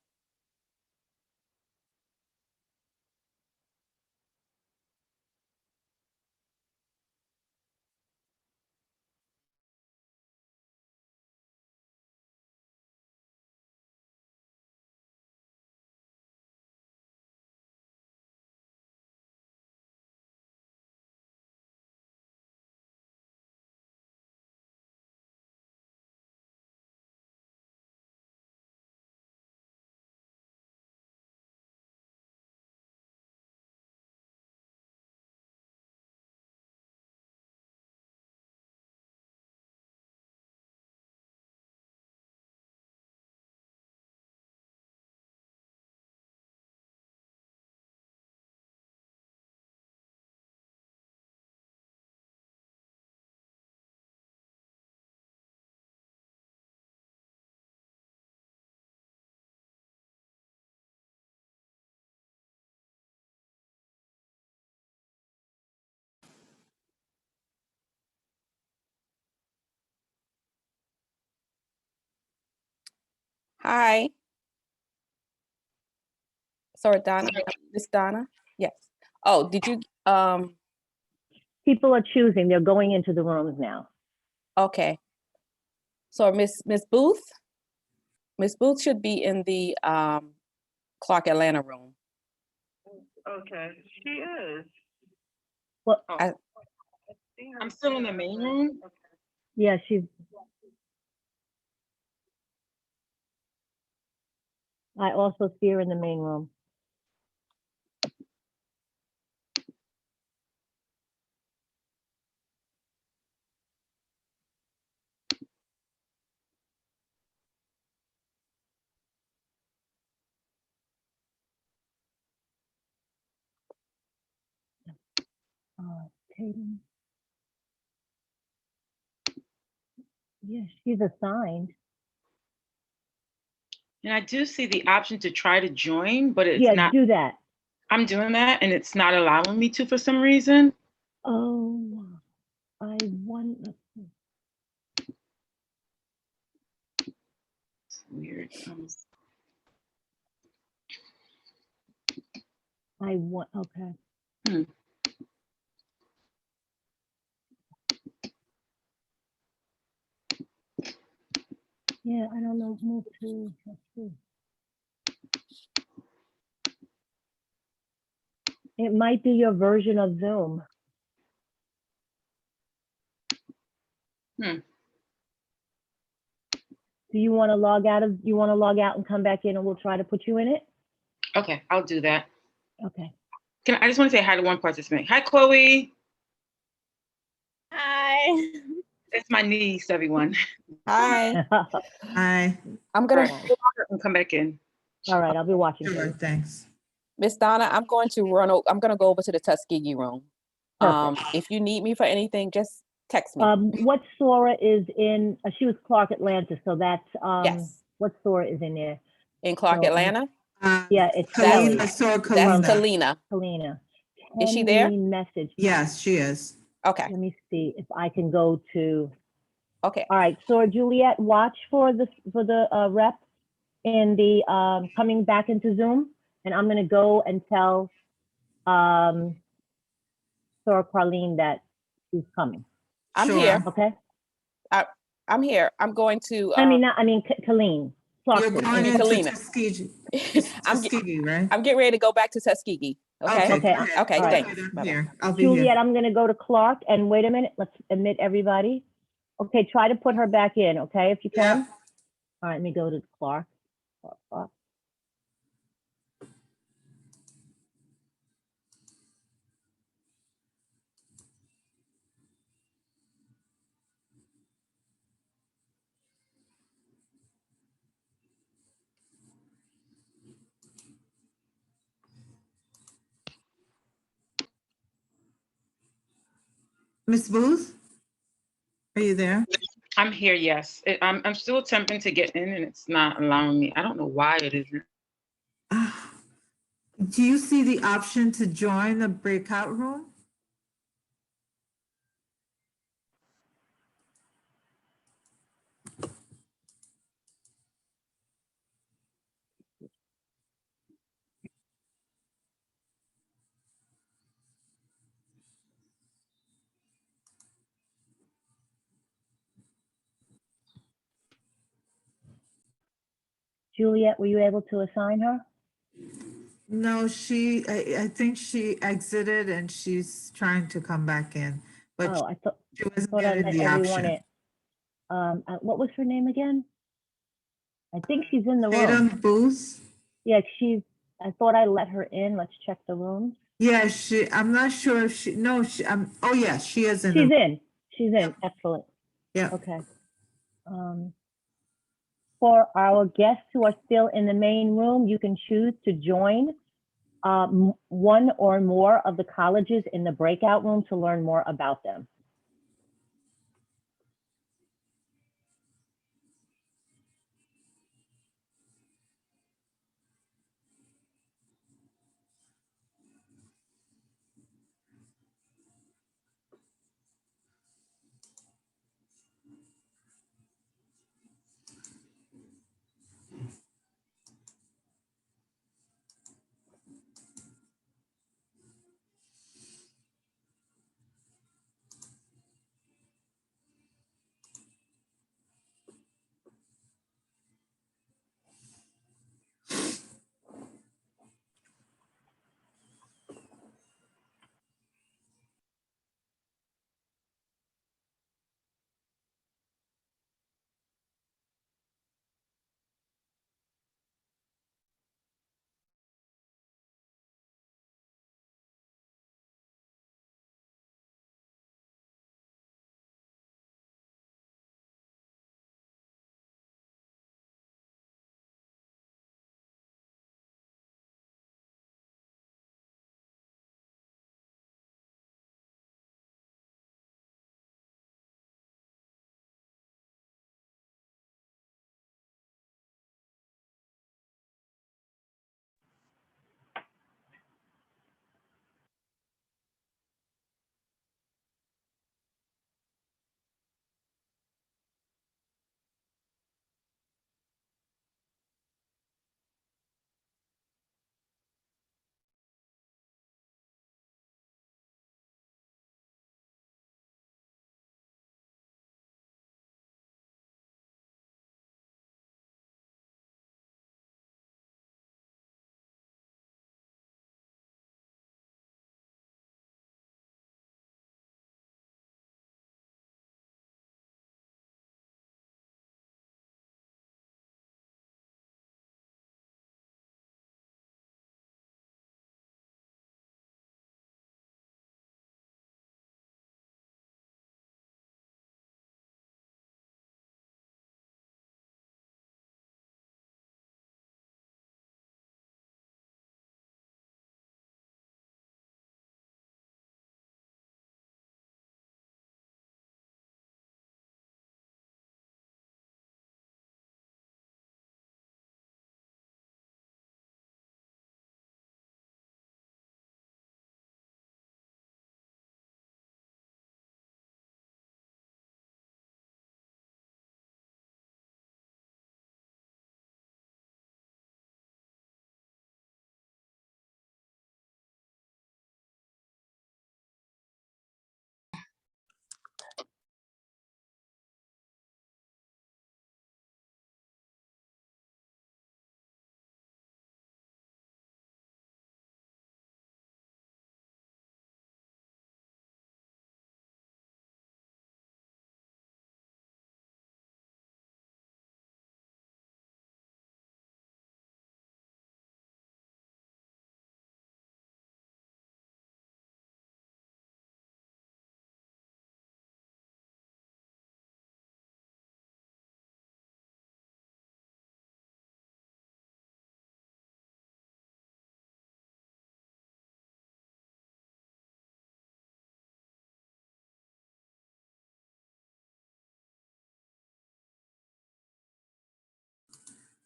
Hi. Sorry, Donna, Miss Donna. Yes. Oh, did you, People are choosing, they're going into the rooms now. okay. So Miss Booth? Miss Booth should be in the Clark Atlanta room. Okay, she is. Well, I'm still in the main room. yeah, she's. I also see her in the main room. Tatum. Yeah, she's assigned. And I do see the option to try to join, but it's Yeah, not. do that. I'm doing that and it's not allowing me to for some reason. Oh, I want. It's weird. I want. Okay. Hmm. Yeah, I don't know. Move to. Let's see. It might be your version of Zoom. Hmm. Do you want to log out of? You want to log out and come back in, and we'll try to put you in it. Okay, I'll do that. Okay. I just want to say hi to one participant. Hi, Chloe. Hi. It's my niece, everyone. Hi. Hi. I'm gonna. And come back in. All right, I'll be watching. Sure, thanks. Miss Donna, I'm going to I'm gonna go over to the Tuskegee room. If you need me for anything, just text me. What Sora is in? She was Clark Atlanta, so that's Yes. What Sora is in there? In Clark, So, Atlanta? Yeah, it's Kalina, Kelly. Sora That's Kalina. Talina. Can Is she there? we message? Yes, she is. Okay. Let me see if I can go to. Okay. All right, Sora Juliet, watch for the rep in the coming back into Zoom, and I'm gonna go and tell Sora Carlene that she's coming. I'm here. Okay. I'm here. I'm going to. I mean, Colleen. You're going into Kalina. Tuskegee. I'm Tuskegee, right? I'm getting ready to go back to Tuskegee. Okay. Okay. Okay. All right. Thanks. I'm Bye-bye. here. I'll be Juliet, here. I'm gonna go to Clark and wait a minute. Let's admit everybody. Okay, try to put her back in. Okay, if you can. Yeah. All right, let me go to Clark. Clark. Miss Booth, are you there? I'm here, yes. I'm still attempting to get in and it's not allowing me. I don't know why it isn't. Do you see the option to join the breakout room? Juliet, were you able to assign her? No, I think she exited and she's trying to come back in, but Oh, I thought she wasn't I getting let the everyone option. in. What was her name again? I think she's in the Tatum room. Booth? Yeah, I thought I let her in. Let's check the room. Yeah, I'm not sure if oh yeah, she is in the. She's in. She's in. Excellent. Yeah. Okay. For our guests who are still in the main room, you can choose to join one or more of the colleges in the breakout room to learn more about them.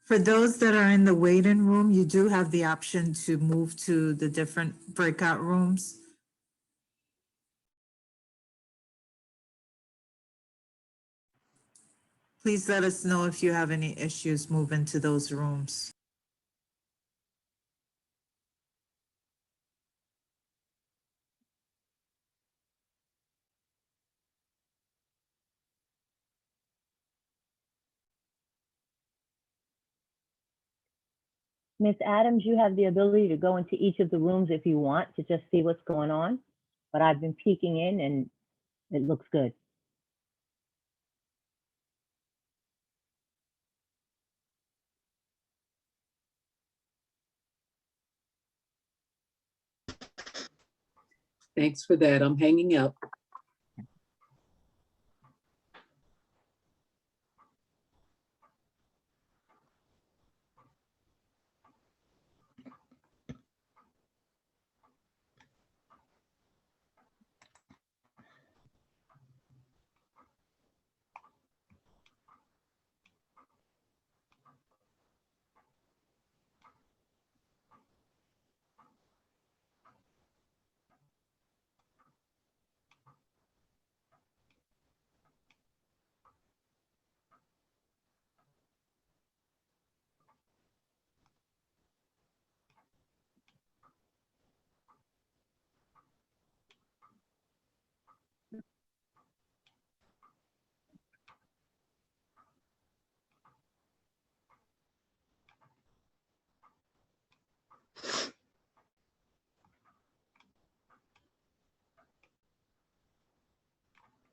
For those that are in the waiting room, you do have the option to move to the different breakout rooms. Please let us know if you have any issues moving to those rooms. Ms. Adams, you have the ability to go into each of the rooms if you want to just see what's going on. But I've been peeking in and it looks good. Thanks for that. I'm hanging up.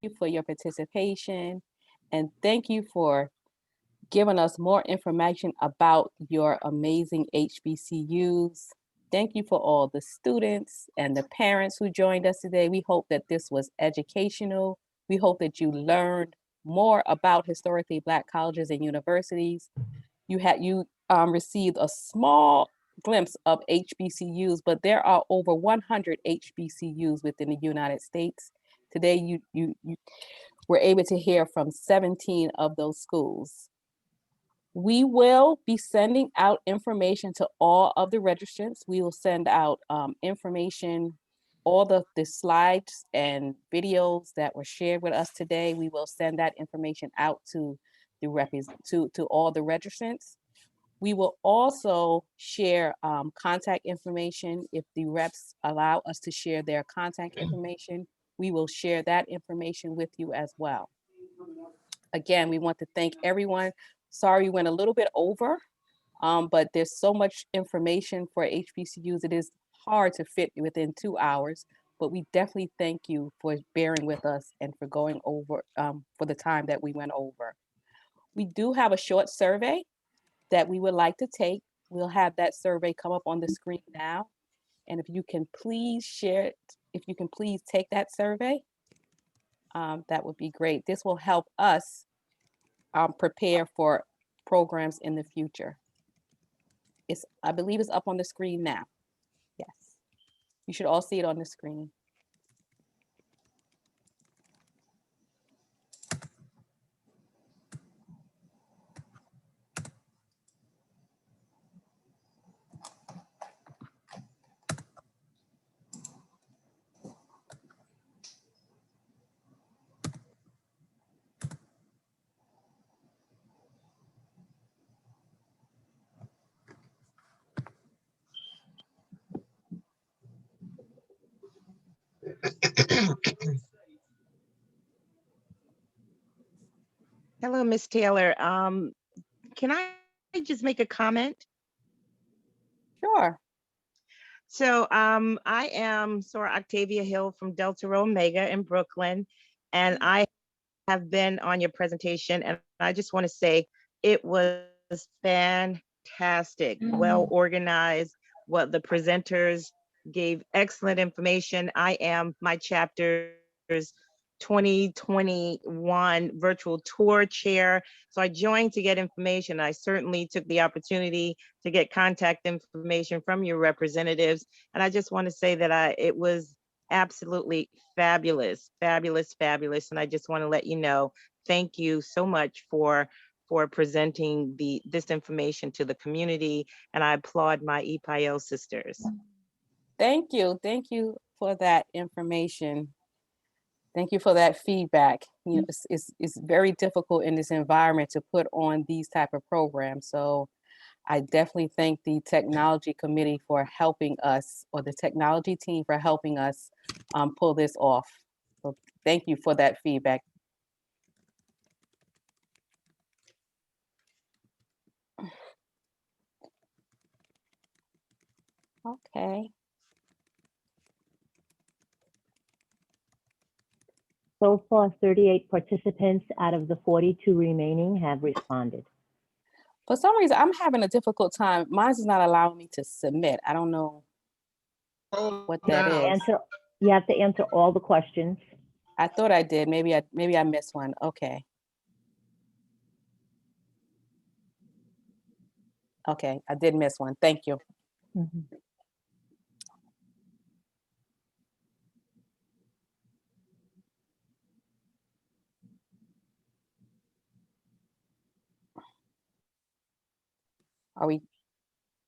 You for your participation, and thank you for giving us more information about your amazing HBCUs. Thank you for all the students and the parents who joined us today. We hope that this was educational. We hope that you learned more about historically Black colleges and universities. You received a small glimpse of HBCUs, but there are over 100 HBCUs within the United States. Today, you were able to hear from 17 of those schools. We will be sending out information to all of the registrants. We will send out information, all the slides and videos that were shared with us today. We will send that information out to to all the registrants. We will also share contact information. If the reps allow us to share their contact information, we will share that information with you as well. Again, we want to thank everyone. Sorry we went a little bit over, but there's so much information for HBCUs. It is hard to fit within 2 hours, but we definitely thank you for bearing with us and for going over for the time that we went over. We do have a short survey that we would like to take. We'll have that survey come up on the screen now. And if you can please share it, if you can please take that survey, that would be great. This will help us prepare for programs in the future. I believe it's up on the screen now. Yes, you should all see it on the screen. Hello, Miss Taylor. Can I just make a comment? Sure. So I am Sora Octavia Hill from Delta Rho Omega in Brooklyn, and I have been on your presentation, and I just want to say it was fantastic, well organized. What the presenters gave excellent information. I am my chapter's 2021 virtual tour chair. So I joined to get information. I certainly took the opportunity to get contact information from your representatives. And I just want to say that it was absolutely fabulous, fabulous, fabulous. And I just want to let you know, thank you so much for for presenting this information to the community, and I applaud my EPIO sisters. Thank you for that information. Thank you for that feedback. You know, it's very difficult in this environment to put on these type of programs. So I definitely thank the technology committee for helping us, or the technology team for helping us pull this off. So thank you for that feedback. Okay. So far, 38 participants out of the 42 remaining have responded. For some reason, I'm having a difficult time. Mine is not allowing me to submit. I don't know what that is. You have to answer all the questions. I thought I did. Maybe I missed one. Okay. Okay, I did miss one. Thank you. Mhm.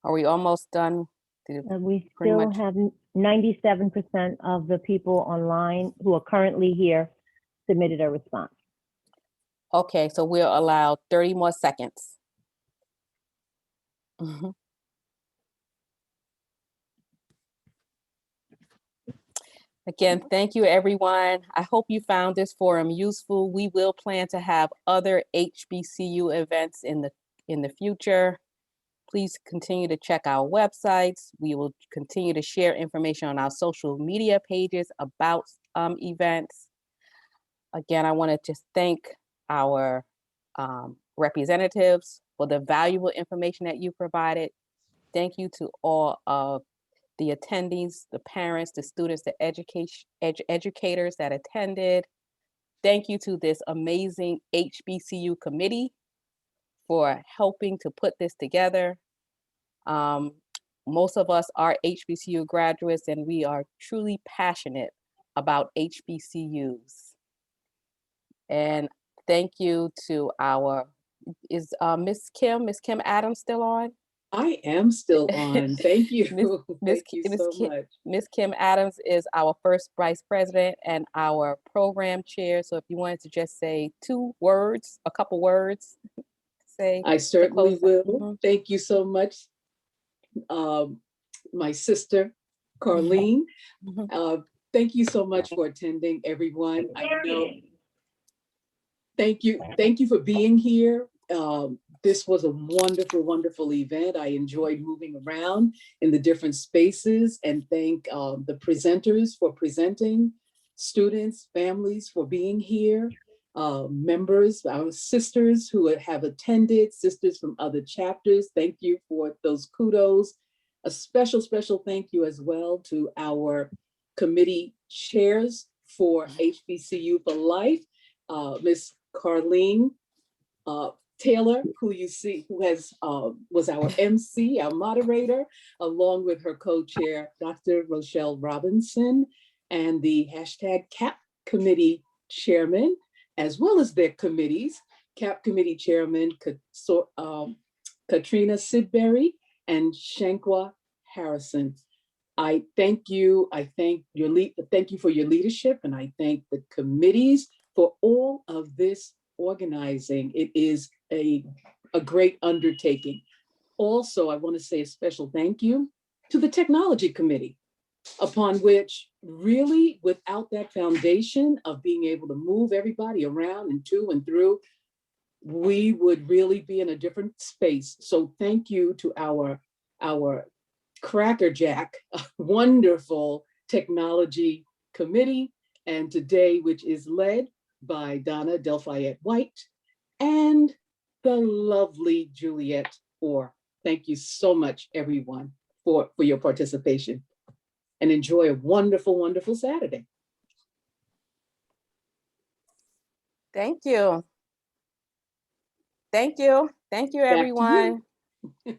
Are we almost done? We pretty still much- have 97% of the people online who are currently here submitted a response. Okay, so we'll allow 30 more seconds. Mhm. Again, thank you, everyone. I hope you found this forum useful. We will plan to have other HBCU events in the future. Please continue to check our websites. We will continue to share information on our social media pages about events. Again, I want to just thank our representatives for the valuable information that you provided. Thank you to all of the attendees, the parents, the students, the educators that attended. Thank you to this amazing HBCU committee for helping to put this together. Most of us are HBCU graduates, and we are truly passionate about HBCUs. And thank you to our, is Miss Kim Adams still on? I am still on. Thank you. Thank you so much. Miss Kim Adams is our first vice president and our program chair. So if you wanted to just say a couple words, say. I certainly will. Mhm. Thank you so much. My sister, Carlene. Thank you so much for attending, everyone. I know. Thank you for being here. This was a wonderful, wonderful event. I enjoyed moving around in the different spaces, and thank the presenters for presenting, students, families for being here, members, our sisters who have attended, sisters from other chapters. Thank you for those kudos. A special, special thank you as well to our committee chairs for HBCU for Life, Ms. Carlene Taylor, who you see, who was our MC, our moderator, along with her co-chair, Dr. Rochelle Robinson, and the #CAP committee chairman, as well as their committees, CAP committee chairman Katrina Sidbury and Shankwa Harrison. I thank you. Thank you for your leadership, and I thank the committees for all of this organizing. It is a great undertaking. Also, I want to say a special thank you to the technology committee, upon which really without that foundation of being able to move everybody around and to and through, we would really be in a different space. So thank you to our crackerjack, wonderful technology committee, and today, which is led by Donna Delphayette White and the lovely Juliet Orr. Thank you so much, everyone, for your participation, and enjoy a wonderful, wonderful Saturday. Thank you. Thank you. Thank you, everyone.